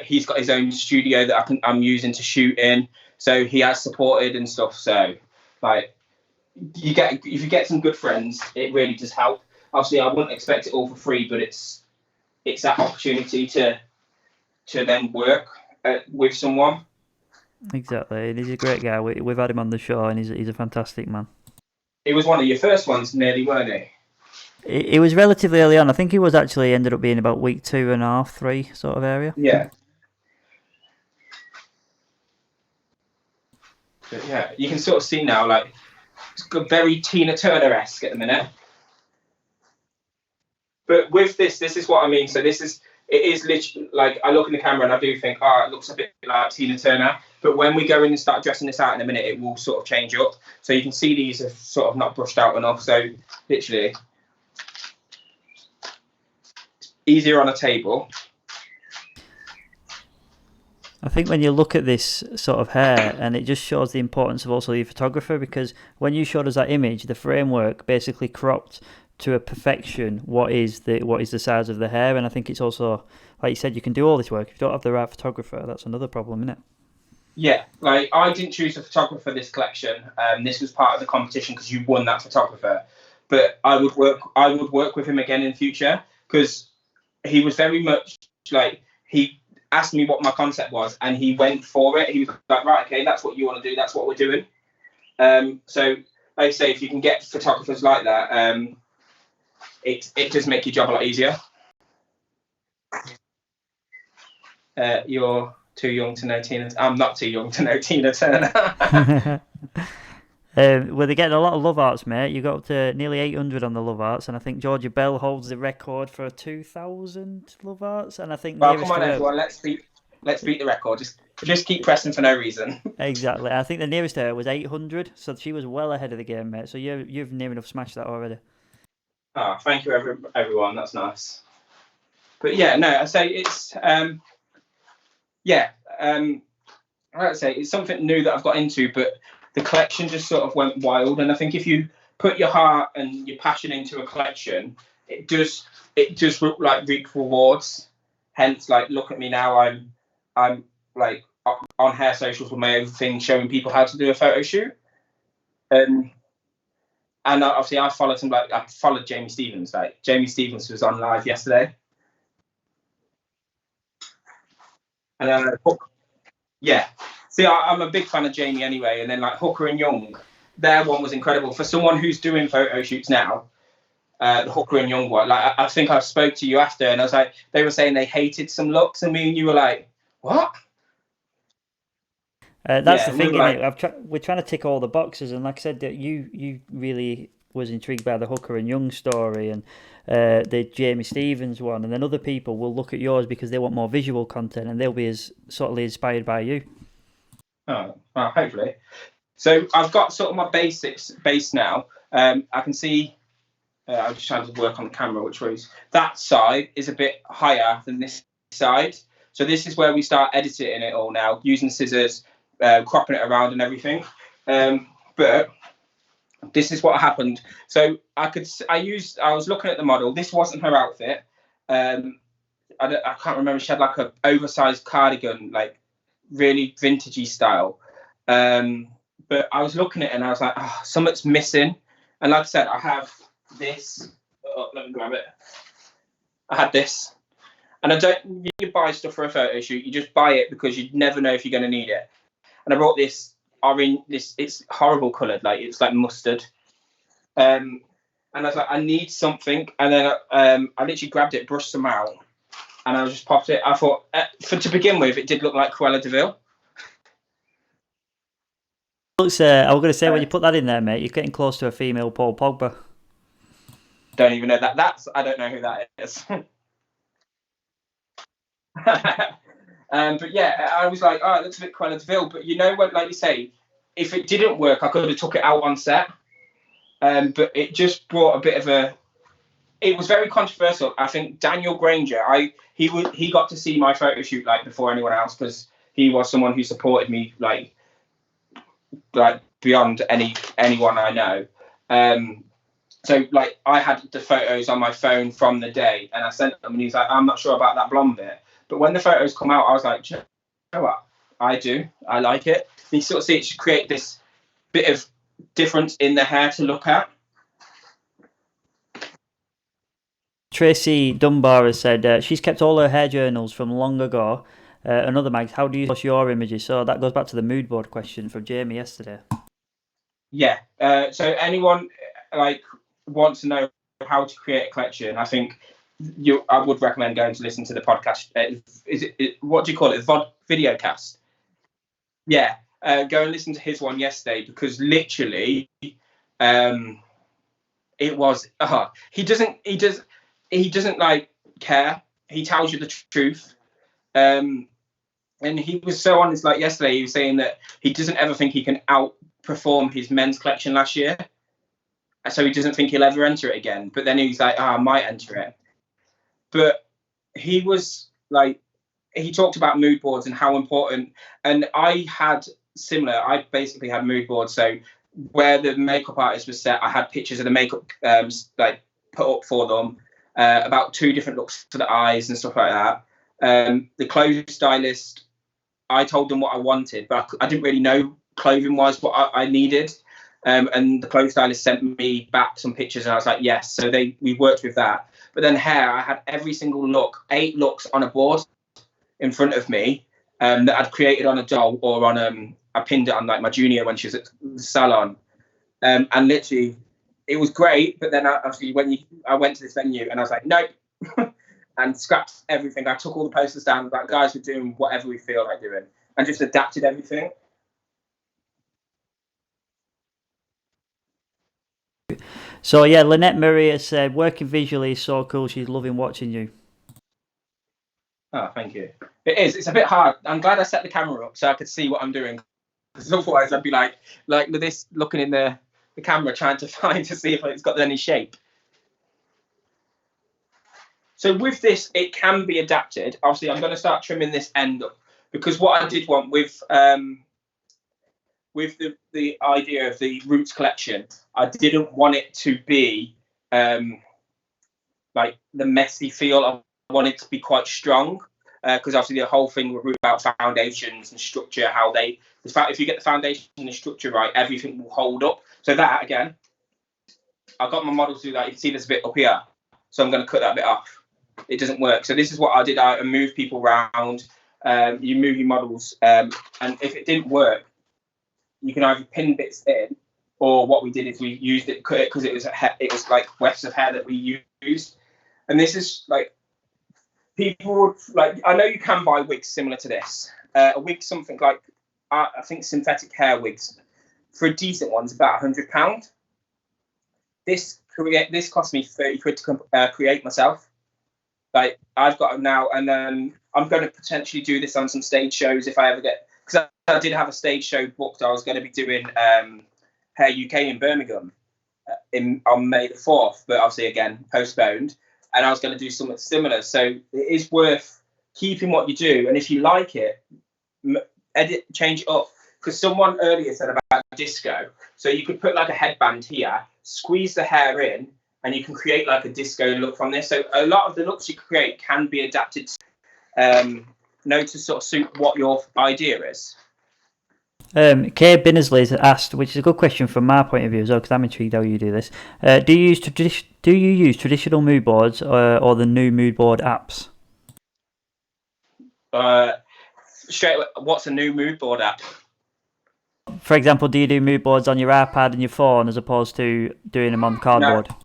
He's got his own studio that I'm using to shoot in, so he has supported and stuff. So like if you get some good friends, it really does help. Obviously, I wouldn't expect it all for free, but it's that opportunity to then work with someone. Exactly, he's a great guy. We've had him on the show, and he's a fantastic man. It was one of your first ones, nearly, weren't he? It was relatively early on. I think he was actually ended up being about week 2.5, 3 sort of area. Yeah. But yeah, you can sort of see now, like it's very Tina Turner-esque at the minute. But with this is what I mean. So it is literally like I look in the camera and I do think, it looks a bit like Tina Turner. But when we go in and start dressing this out in a minute, it will sort of change up. So you can see these are sort of not brushed out enough. So literally, it's easier on a table. I think when you look at this sort of hair, and it just shows the importance of also the photographer, because when you showed us that image, the framework basically cropped to a perfection what is the size of the hair. And I think it's also, like you said, you can do all this work. If you don't have the right photographer, that's another problem, isn't it? Yeah, like I didn't choose a photographer for this collection. This was part of the competition because you won that photographer. But I would work with him again in future because he was very much like he asked me what my concept was and he went for it. He was like, right, okay, that's what you want to do. That's what we're doing. So, like I say, if you can get photographers like that, it does make your job a lot easier. You're too young to know Tina. I'm not too young to know Tina Turner. Well, they're getting a lot of love arts, mate. You got up to nearly 800 on the love arts, and I think Georgia Bell holds the record for 2,000 love arts, and I think Well, nearest come on, to her. everyone. Let's beat the record. Just keep pressing for no reason. Exactly. I think the nearest to her was 800, so she was well ahead of the game, mate. So you've near enough smashed that already. Oh, thank you, everyone. That's nice. But yeah, no, I say it's yeah. I'd say it's something new that I've got into, but the collection just sort of went wild. And I think if you put your heart and your passion into a collection, it does like reap rewards. Hence, like, look at me now. I'm like on hair socials with my own thing, showing people how to do a photo shoot. And obviously, I followed some I followed Jamie Stevens. Like Jamie Stevens was on live yesterday, and yeah. See, I'm a big fan of Jamie anyway. And then like Hooker and Young, their one was incredible for someone who's doing photo shoots now. The Hooker and Young one, like I think I spoke to you after, and I was like, they were saying they hated some looks, and me and you were like, what? That's Yeah, the and we thing, were innit? like, We're trying to tick all the boxes, and like I said, that you really was intrigued by the Hooker and Young story and the Jamie Stevens one, and then other people will look at yours because they want more visual content, and they'll be as sort of inspired by you. oh, well, hopefully. So I've got sort of my base now. I can see. I'm just trying to work on the camera, which was that side is a bit higher than this side. So this is where we start editing it all now, using scissors, cropping it around and everything. But this is what happened. So I was looking at the model. This wasn't her outfit. I can't remember. She had like a oversized cardigan, like really vintagey style. But I was looking at it and I was like, oh, something's missing. And like I said, I have this. Oh, let me grab it. I had this. And I don't you buy stuff for a photo shoot, you just buy it because you never know if you're going to need it. And I brought this orange, it's horrible coloured, like it's like mustard. And I was like, I need something. And then I literally grabbed it, brushed some out, and I just popped it. I thought, to begin with, it did look like Cruella de Vil. Looks, I was going to say, when you put that in there, mate, you're getting close to a female Paul Pogba. Don't even know that. I don't know who that is. But yeah, I was like, oh, it looks a bit Cruella de Vil. But you know what, like you say, if it didn't work, I could have took it out on set. But it just brought a bit of a. It was very controversial. I think Daniel Granger, he got to see my photo shoot like before anyone else because he was someone who supported me like beyond anyone I know. So like I had the photos on my phone from the day, and I sent them, and he's like, I'm not sure about that blonde bit. But when the photos come out, I was like, you know what? I do. I like it. And you sort of see it should create this bit of difference in the hair to look at. Tracy Dunbar has said she's kept all her hair journals from long ago. Another mag, how do you source your images? So that goes back to the mood board question from Jamie yesterday. Yeah. So anyone like wants to know how to create a collection, I think I would recommend going to listen to the podcast. Is it what do you call it? VOD video cast. Yeah. Go and listen to his one yesterday because literally, it was. He doesn't like care. He tells you the truth. And he was so honest. Like yesterday, he was saying that he doesn't ever think he can outperform his men's collection last year. So he doesn't think he'll ever enter it again. But then he's like, I might enter it. But he was like, he talked about mood boards and how important. And I had similar. I basically had mood boards. So where the makeup artist was set, I had pictures of the makeup like put up for them, about 2 different looks for the eyes and stuff like that. The clothes stylist, I told them what I wanted, but I didn't really know clothing was what I needed. And the clothes stylist sent me back some pictures, and I was like, yes. So we worked with that. But then hair, I had every single look, 8 looks on a board in front of me that I'd created on a doll or on I pinned it on like my junior when she was at the salon. And literally, it was great. But then obviously I went to this venue and I was like, nope. And scrapped everything. I took all the posters down. Like, guys, we're doing whatever we feel like doing, and just adapted everything. So yeah, Lynette Maria said, working visually is so cool. She's loving watching you. Oh, thank you. It is. It's a bit hard. I'm glad I set the camera up so I could see what I'm doing. Because otherwise, I'd be like this, looking in the camera, trying to see if it's got any shape. So with this, it can be adapted. Obviously, I'm going to start trimming this end up, because what I did want with the idea of the Roots collection, I didn't want it to be like the messy feel. I want it to be quite strong, because obviously the whole thing was about foundations and structure. If you get the foundation and the structure right, everything will hold up. So that, again, I got my models to do that. You can see there's a bit up here, so I'm going to cut that bit off. It doesn't work. So this is what I did. I moved people around. You move your models, and if it didn't work, you can either pin bits in, or what we did is we used it, cut it, because it was like wefts of hair that we used. And this is like, people would like, I know you can buy wigs similar to this. A wig, something like, I think synthetic hair wigs for a decent one's about £100. This cost me 30 quid to create myself. Like, I've got it now, and then I'm going to potentially do this on some stage shows if I ever get, because I did have a stage show booked. I was going to be doing Hair UK in Birmingham on May the 4th, but obviously again postponed. And I was going to do something similar. So it is worth keeping what you do, and if you like it, edit, change it up. Because someone earlier said about disco, so you could put like a headband here, squeeze the hair in, and you can create like a disco look from this. So a lot of the looks you create can be adapted to sort of suit what your idea is. Kay Binnersley has asked, which is a good question from my point of view as well, because I'm intrigued how you do this. Do you use traditional mood boards or the new mood board apps? Straight away, what's a new mood board app? For example, do you do mood boards on your iPad and your phone as opposed to doing them on cardboard? No.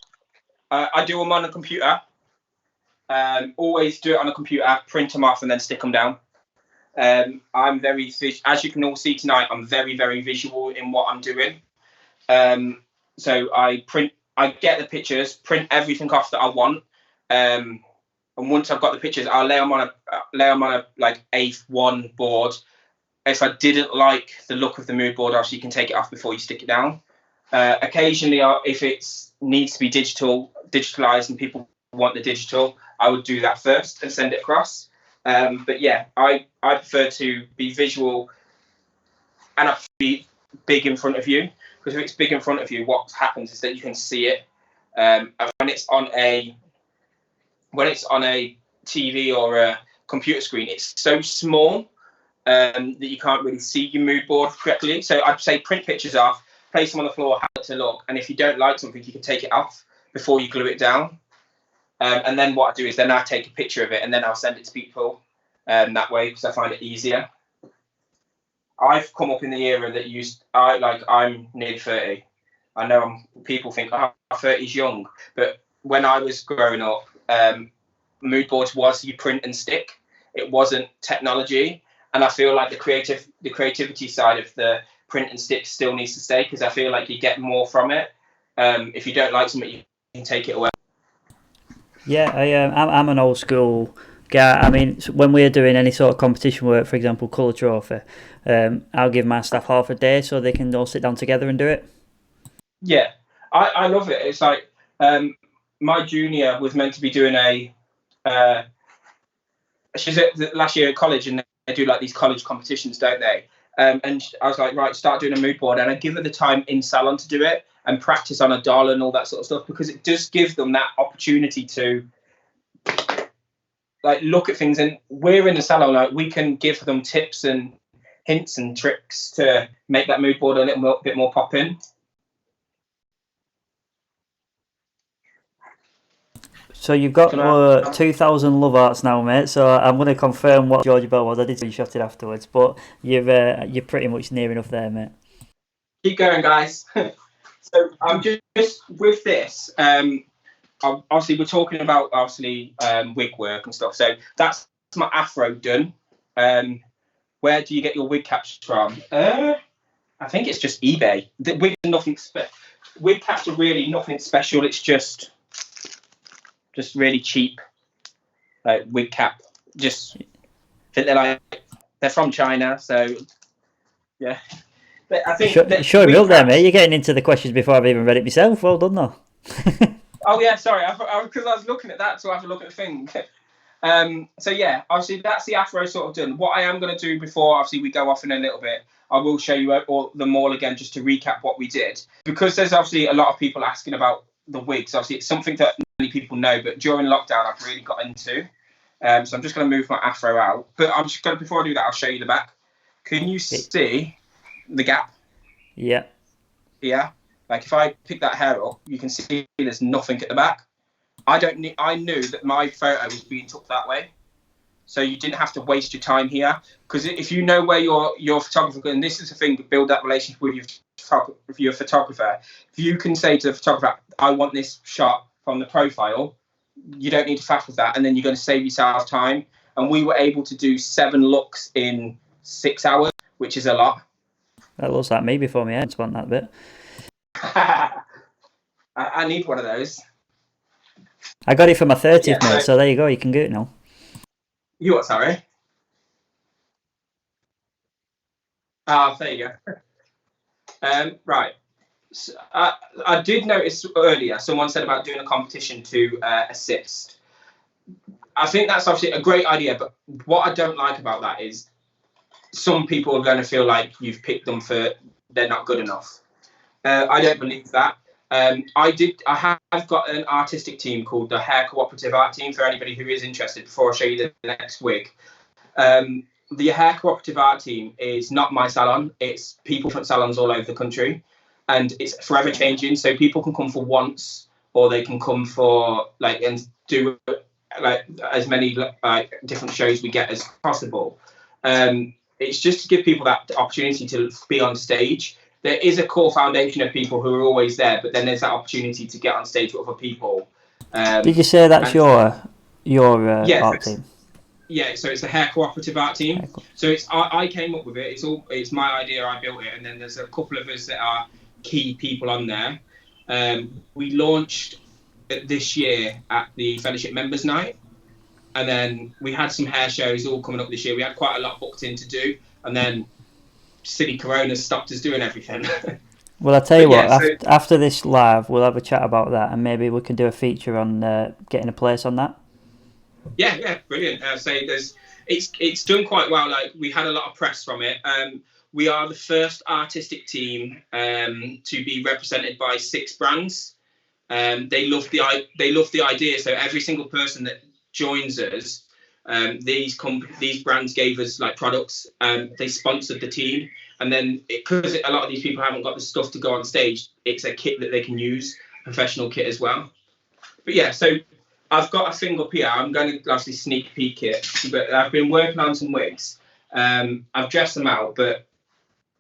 I do them on a computer. Always do it on a computer, print them off, and then stick them down. I'm very, as you can all see tonight, I'm very, very visual in what I'm doing. So I get the pictures, print everything off that I want. And once I've got the pictures, I'll lay them on a like A1 board. If I didn't like the look of the mood board, obviously you can take it off before you stick it down. Occasionally, if it needs to be digitalized and people want the digital, I would do that first and send it across. But yeah, I prefer to be visual and be big in front of you, because if it's big in front of you, what happens is that you can see it. When it's on a TV or a computer screen, it's so small that you can't really see your mood board correctly. So I'd say print pictures off, place them on the floor, have it to look, and if you don't like something, you can take it off before you glue it down. And then what I do is then I take a picture of it and then I'll send it to people that way, because I find it easier. I've come up in the era that I'm nearly 30. I know people think 30 is young, but when I was growing up, mood boards was you print and stick. It wasn't technology, and I feel like the creativity side of the print and stick still needs to stay, because I feel like you get more from it. If you don't like something, you can take it away. Yeah, I'm an old school guy. I mean, when we're doing any sort of competition work, for example, Colour Trophy, I'll give my staff half a day so they can all sit down together and do it. Yeah, I love it. It's like my junior was meant to be doing she's last year at college, and they do like these college competitions, don't they? And I was like, right, start doing a mood board, and I give her the time in salon to do it and practice on a doll and all that sort of stuff, because it does give them that opportunity to like look at things, and we're in the salon, like we can give them tips and hints and tricks to make that mood board a little bit more popping. So you've got 2,000 love arts now, mate. So I'm going to confirm what Georgie Bell was. I did screenshot it afterwards, but you're pretty much near enough there, mate. Keep going, guys. So I'm just with this. Obviously, we're talking about wig work and stuff. So that's my afro done. Where do you get your wig caps from? I think it's just eBay. The wig is nothing wig caps are really nothing special. It's just really cheap, like wig cap. Just they're from China, so yeah. But I think show me up there, mate. You're getting into the questions before I've even read it myself. Well done, though. Oh yeah, sorry, because I was looking at that, so I have to look at the thing. So yeah, obviously that's the afro sort of done. What I am going to do before obviously we go off in a little bit, I will show you all them all again just to recap what we did, because there's obviously a lot of people asking about the wigs. Obviously it's something that many people know, but during lockdown I've really got into. So I'm just going to move my afro out, but I'm just going to, before I do that, I'll show you the back. Can you see the gap? Yeah. Yeah. Like if I pick that hair up, you can see there's nothing at the back. I knew that my photo was being took that way, so you didn't have to waste your time here. Because if you know where your photographer, and this is the thing, build that relationship with your photographer. If you can say to the photographer, I want this shot from the profile, you don't need to faff with that, and then you're going to save yourself time. And we were able to do 7 looks in 6 hours, which is a lot. That looks like me before my head went that bit. I need one of those. I got it for my 30th, mate, so there you go, you can get it now. You what, sorry? Ah, there you go. Right. So, I did notice earlier someone said about doing a competition to assist. I think that's obviously a great idea, but what I don't like about that is some people are going to feel like you've picked them for they're not good enough. I don't believe that. I have got an artistic team called the Hair Cooperative Art Team for anybody who is interested. Before I show you the next wig, the Hair Cooperative Art Team is not my salon. It's people from salons all over the country, and it's forever changing. So people can come for once, or they can come for and do as many different shows we get as possible. It's just to give people that opportunity to be on stage. There is a core foundation of people who are always there, but then there's that opportunity to get on stage with other people. Did you say that's your art team? Yeah, so it's the Hair Cooperative Art Team. So I came up with it. It's my idea. I built it, and then there's a couple of us that are key people on there. We launched this year at the Fellowship Members Night, and then we had some hair shows all coming up this year. We had quite a lot booked in to do, and then silly Corona stopped us doing everything. Well, I'll tell you what, after this live, we'll have a chat about that, and maybe we can do a feature on getting a place on that. Yeah, brilliant. It's done quite well. Like, we had a lot of press from it. We are the first artistic team to be represented by 6 brands. They love the idea. So every single person that joins us, these brands gave us products. They sponsored the team, and then because a lot of these people haven't got the stuff to go on stage, it's a kit that they can use, a professional kit as well. But yeah, so I've got a thing up here. I'm going to actually sneak peek it, but I've been working on some wigs. I've dressed them out, but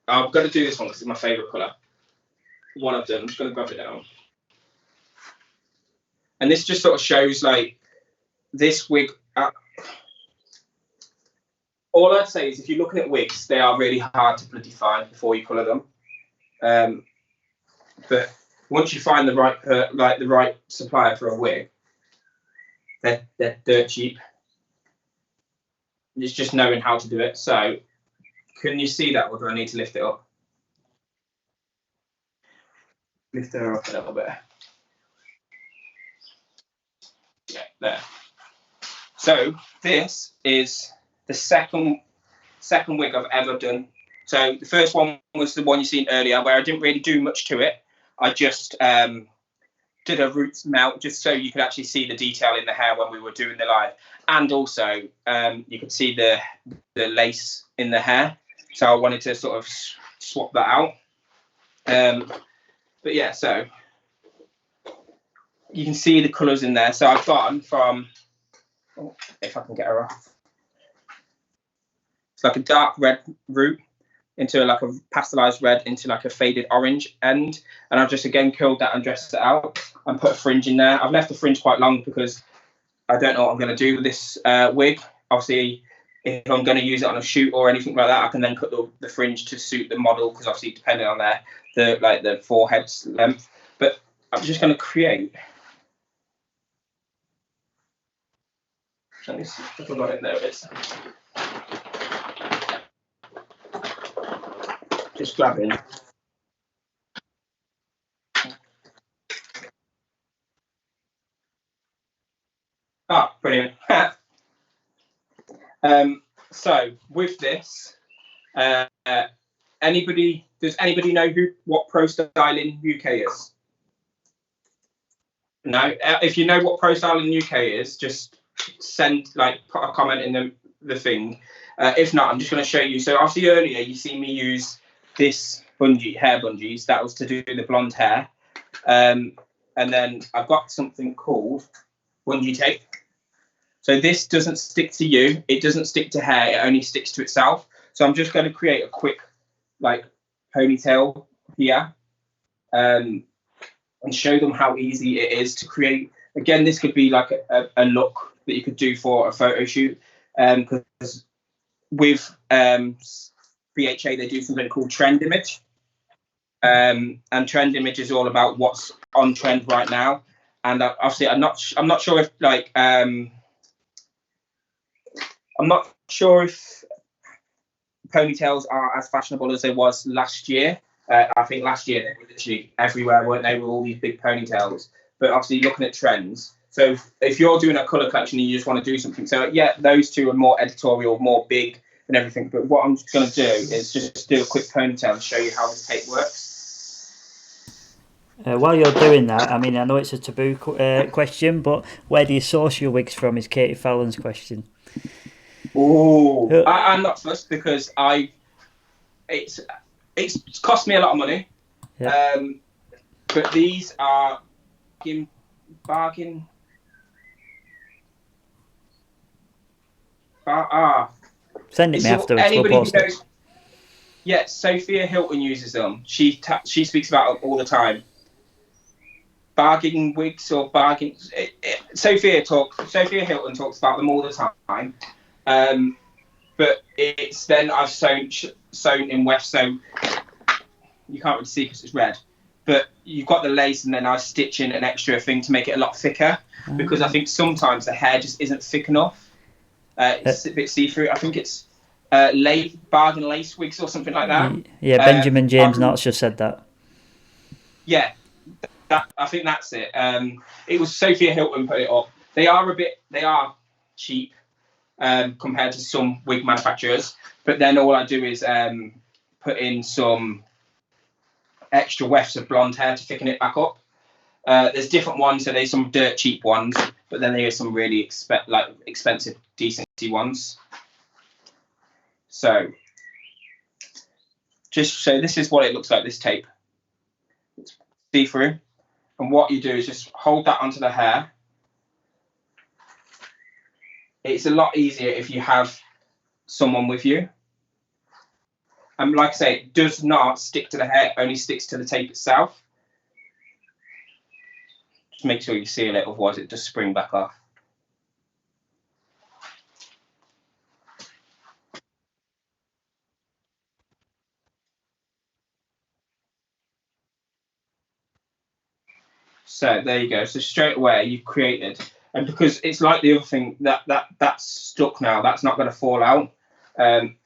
I've got to do this one because it's my favourite colour. One of them. I'm just going to grab it down. And this just sort of shows this wig. All I'd say is if you're looking at wigs, they are really hard to bloody find before you colour them. But once you find the right supplier for a wig, they're dirt cheap. It's just knowing how to do it. So, can you see that, or do I need to lift it up? Lift her up a little bit. Yeah, there. So this is the second wig I've ever done. So the first one was the one you seen earlier, where I didn't really do much to it. I just did a roots melt just so you could actually see the detail in the hair when we were doing the live, and also you could see the lace in the hair. So I wanted to sort of swap that out. But yeah, so you can see the colours in there. So I've gone from, if I can get her off, it's like a dark red root into like a pastelized red into like a faded orange end, and I've just again curled that and dressed it out and put a fringe in there. I've left the fringe quite long because I don't know what I'm going to do with this wig. Obviously, if I'm going to use it on a shoot or anything like that, I can then cut the fringe to suit the model, because obviously depending on the forehead's length. But I'm just going to create. Let me see if I've got it. There it is. Just grabbing. Ah, brilliant. So with this, does anybody know what Pro Styling UK is? No. If you know what Pro Styling UK is, just put a comment in the thing. If not, I'm just going to show you. So obviously earlier you see me use this hair bungees. That was to do the blonde hair. And then I've got something called bungee tape. So this doesn't stick to you. It doesn't stick to hair. It only sticks to itself. So I'm just going to create a quick ponytail here, and show them how easy it is to create. Again, this could be like a look that you could do for a photo shoot, because with BHA they do something called trend image, and trend image is all about what's on trend right now. And obviously I'm not sure if I'm not sure if ponytails are as fashionable as they was last year. I think last year they were literally everywhere, weren't they, with all these big ponytails? But obviously looking at trends. So if you're doing a colour collection and you just want to do something, so yeah, those two are more editorial, more big and everything. But what I'm just going to do is just do a quick ponytail and show you how this tape works. While you're doing that, I mean, I know it's a taboo question, but where do you source your wigs from is Katie Fallon's question. Oh, I'm not fussed because it's cost me a lot of money. Yeah. But these are bargain. Send it me afterwards. We'll post it. Yeah, Sophia Hilton uses them. She speaks about them all the time. Bargain wigs or bargain. Sophia Hilton talks about them all the time. But it's then I've sewn in weft, so you can't really see because it's red. But you've got the lace, and then I stitch in an extra thing to make it a lot thicker, because I think sometimes the hair just isn't thick enough. It's a bit see-through. I think it's bargain lace wigs or something like that. Yeah, Benjamin James Knotts just said that. Yeah, I think that's it. It was Sophia Hilton put it up. They are cheap compared to some wig manufacturers, but then all I do is put in some extra wefts of blonde hair to thicken it back up. There's different ones, so there's some dirt cheap ones, but then there's some really expensive, decency ones. So this is what it looks like, this tape. It's see-through, and what you do is just hold that onto the hair. It's a lot easier if you have someone with you. And like I say, it does not stick to the hair, it only sticks to the tape itself. Just make sure you seal it, otherwise it does spring back off. So there you go. So straight away you've created, and because it's like the other thing that's stuck now, that's not going to fall out.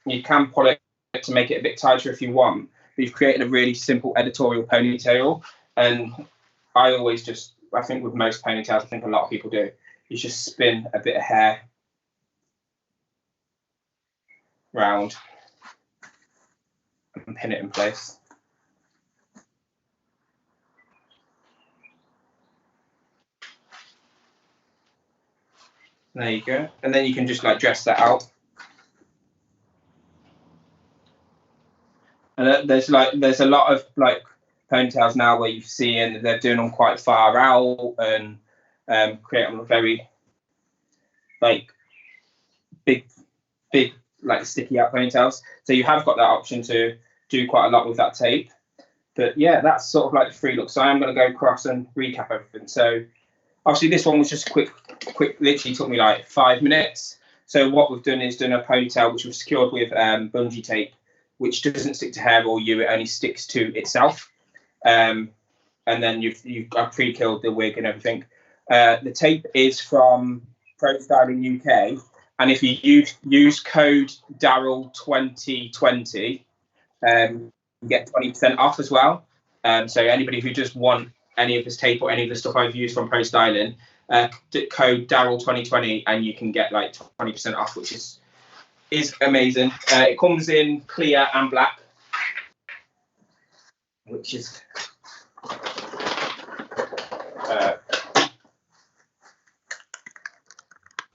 You can pull it to make it a bit tighter if you want, but you've created a really simple editorial ponytail. And I think with most ponytails, I think a lot of people do, you just spin a bit of hair round and pin it in place. There you go. And then you can just like dress that out. And there's a lot of like ponytails now where you see and they're doing them quite far out and create them very like big like sticky out ponytails. So you have got that option to do quite a lot with that tape. But yeah, that's sort of like the free look. So I'm going to go across and recap everything. So obviously this one was just quick, literally took me like 5 minutes. So what we've done is done a ponytail which was secured with bungee tape, which doesn't stick to hair or you, it only sticks to itself. And then I've pre-killed the wig and everything. The tape is from Pro Styling UK, and if you use code Darrel 2020, you get 20% off as well. So anybody who just want any of this tape or any of the stuff I've used from Pro Styling, code Darrel 2020, and you can get like 20% off, which is amazing. It comes in clear and black, which is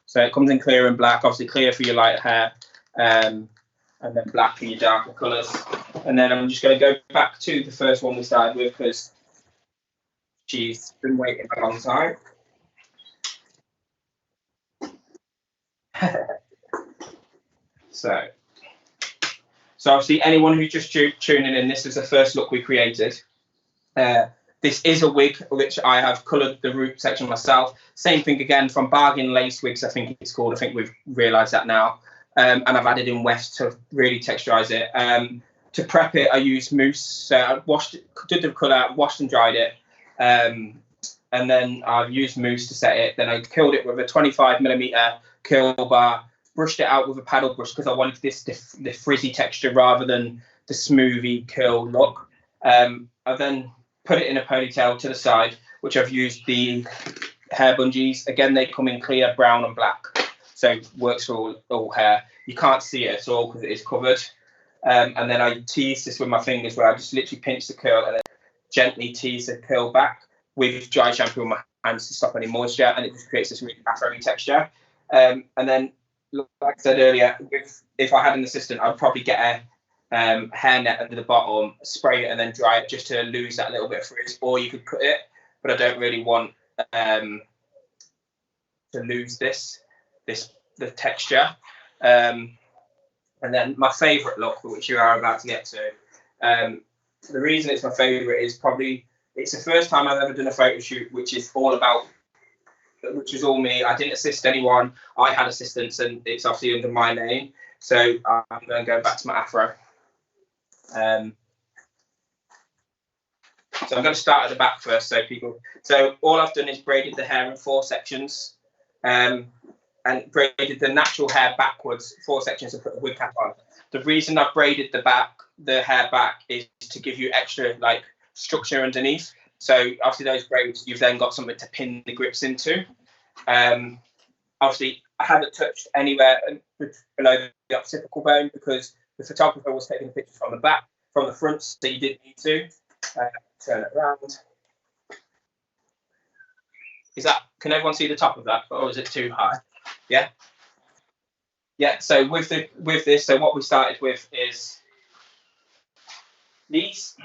so it comes in clear and black. Obviously, clear for your light hair, and then black for your darker colours. And then I'm just going to go back to the first one we started with because she's been waiting a long time. So obviously anyone who's just tuning in, this is the first look we created. This is a wig which I have coloured the root section myself. Same thing again from Bargain Lace Wigs, I think it's called. I think we've realised that now. And I've added in West to really texturise it. To prep it, I used mousse. So I did the colour, washed and dried it. And then I've used mousse to set it. Then I killed it with a 25mm curl bar, brushed it out with a paddle brush because I wanted the frizzy texture rather than the smoothie curl look. I then put it in a ponytail to the side, which I've used the hair bungees. Again, they come in clear, brown and black. So works for all hair. You can't see it at all because it is covered. And then I tease this with my fingers where I just literally pinch the curl and then gently tease the curl back with dry shampoo on my hands to stop any moisture, and it just creates this really afro texture. And then, like I said earlier, if I had an assistant, I'd probably get a hairnet under the bottom, spray it and then dry it just to lose that little bit of frizz, or you could cut it, but I don't really want to lose the texture. And then my favourite look, which you are about to get to, the reason it's my favourite is probably it's the first time I've ever done a photo shoot which is all me. I didn't assist anyone. I had assistants, and it's obviously under my name. So I'm going to go back to my afro. So I'm going to start at the back first. So all I've done is braided the hair in 4 sections, and braided the natural hair backwards, 4 sections, to put the wig cap on. The reason I've braided the hair back is to give you extra like structure underneath. So obviously those braids, you've then got something to pin the grips into. Obviously I haven't touched anywhere below the occipital bone because the photographer was taking the pictures from the front, so you didn't need to. Turn it around. Can everyone see the top of that, or is it too high? Yeah. So with this, so what we started with is these,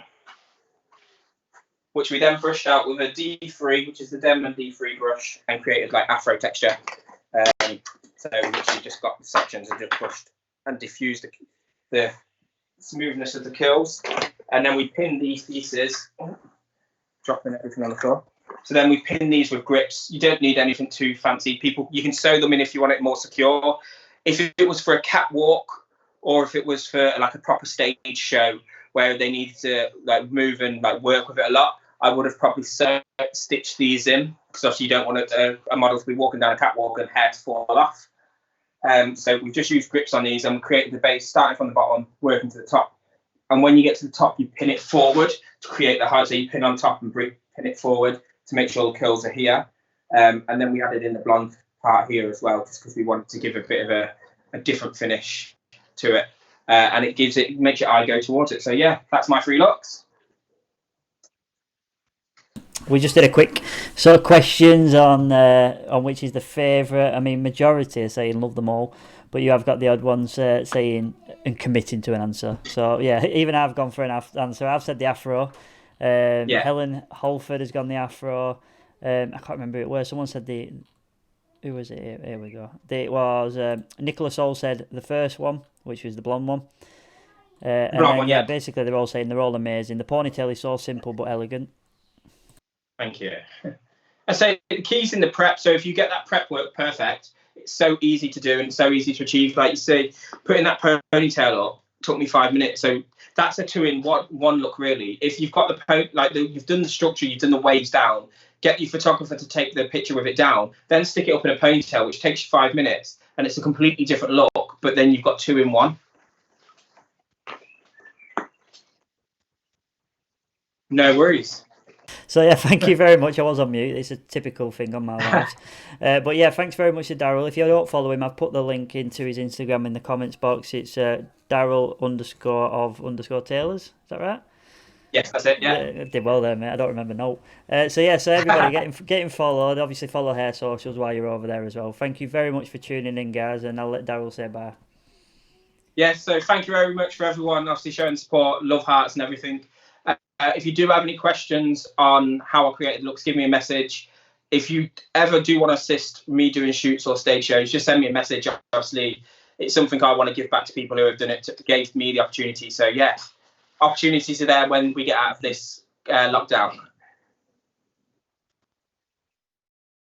which we then brushed out with a D3, which is the Denman D3 brush, and created like afro texture. So we literally just got the sections and just brushed and diffused the smoothness of the curls, and then we pinned these pieces, dropping everything on the floor. So then we pin these with grips. You don't need anything too fancy. You can sew them in if you want it more secure. If it was for a catwalk, or if it was for like a proper stage show where they needed to like move and like work with it a lot, I would have probably stitched these in, because obviously you don't want a model to be walking down a catwalk and hair to fall off. So we just used grips on these and we created the base, starting from the bottom, working to the top. And when you get to the top, you pin it forward to create the height. So you pin on top and pin it forward to make sure the curls are here. And then we added in the blonde part here as well, just because we wanted to give a bit of a different finish to it. And it makes your eye go towards it. So yeah, that's my 3 looks. we just did a quick sort of questions on which is the favourite. I mean, majority are saying love them all, but you have got the odd ones saying and committing to an answer. So yeah, even I've gone for an answer. I've said the afro. Helen Holford has gone the afro. I can't remember who it was. Someone said the. Who was it? Here we go. It was Nicholas All said the first one, which was the blonde one. And then, yeah, basically they're all saying they're all amazing. The ponytail is so simple but elegant. Thank you. I say the key's in the prep. So if you get that prep work perfect, it's so easy to do and so easy to achieve. Like you say, putting that ponytail up took me 5 minutes. So that's a 2-in-1 look, really. If you've got you've done the structure, you've done the waves down, get your photographer to take the picture with it down, then stick it up in a ponytail, which takes you 5 minutes, and it's a completely different look. But then you've got 2-in-1. No worries. So yeah, thank you very much. I was on mute. It's a typical thing on my lives. But yeah, thanks very much to Darrel. If you don't follow him, I've put the link into his Instagram in the comments box. It's Darrel_of_Taylors. Is that right? Yes, that's it. Yeah. I did well there, mate. I don't remember no. So everybody getting followed. Obviously, follow her socials while you're over there as well. Thank you very much for tuning in, guys, and I'll let Darrel say bye. Yes, so thank you very much for everyone obviously showing support, love hearts and everything. If you do have any questions on how I created looks, give me a message. If you ever do want to assist me doing shoots or stage shows, just send me a message. Obviously, it's something I want to give back to people who have done it, gave me the opportunity. So yeah, opportunities are there when we get out of this lockdown.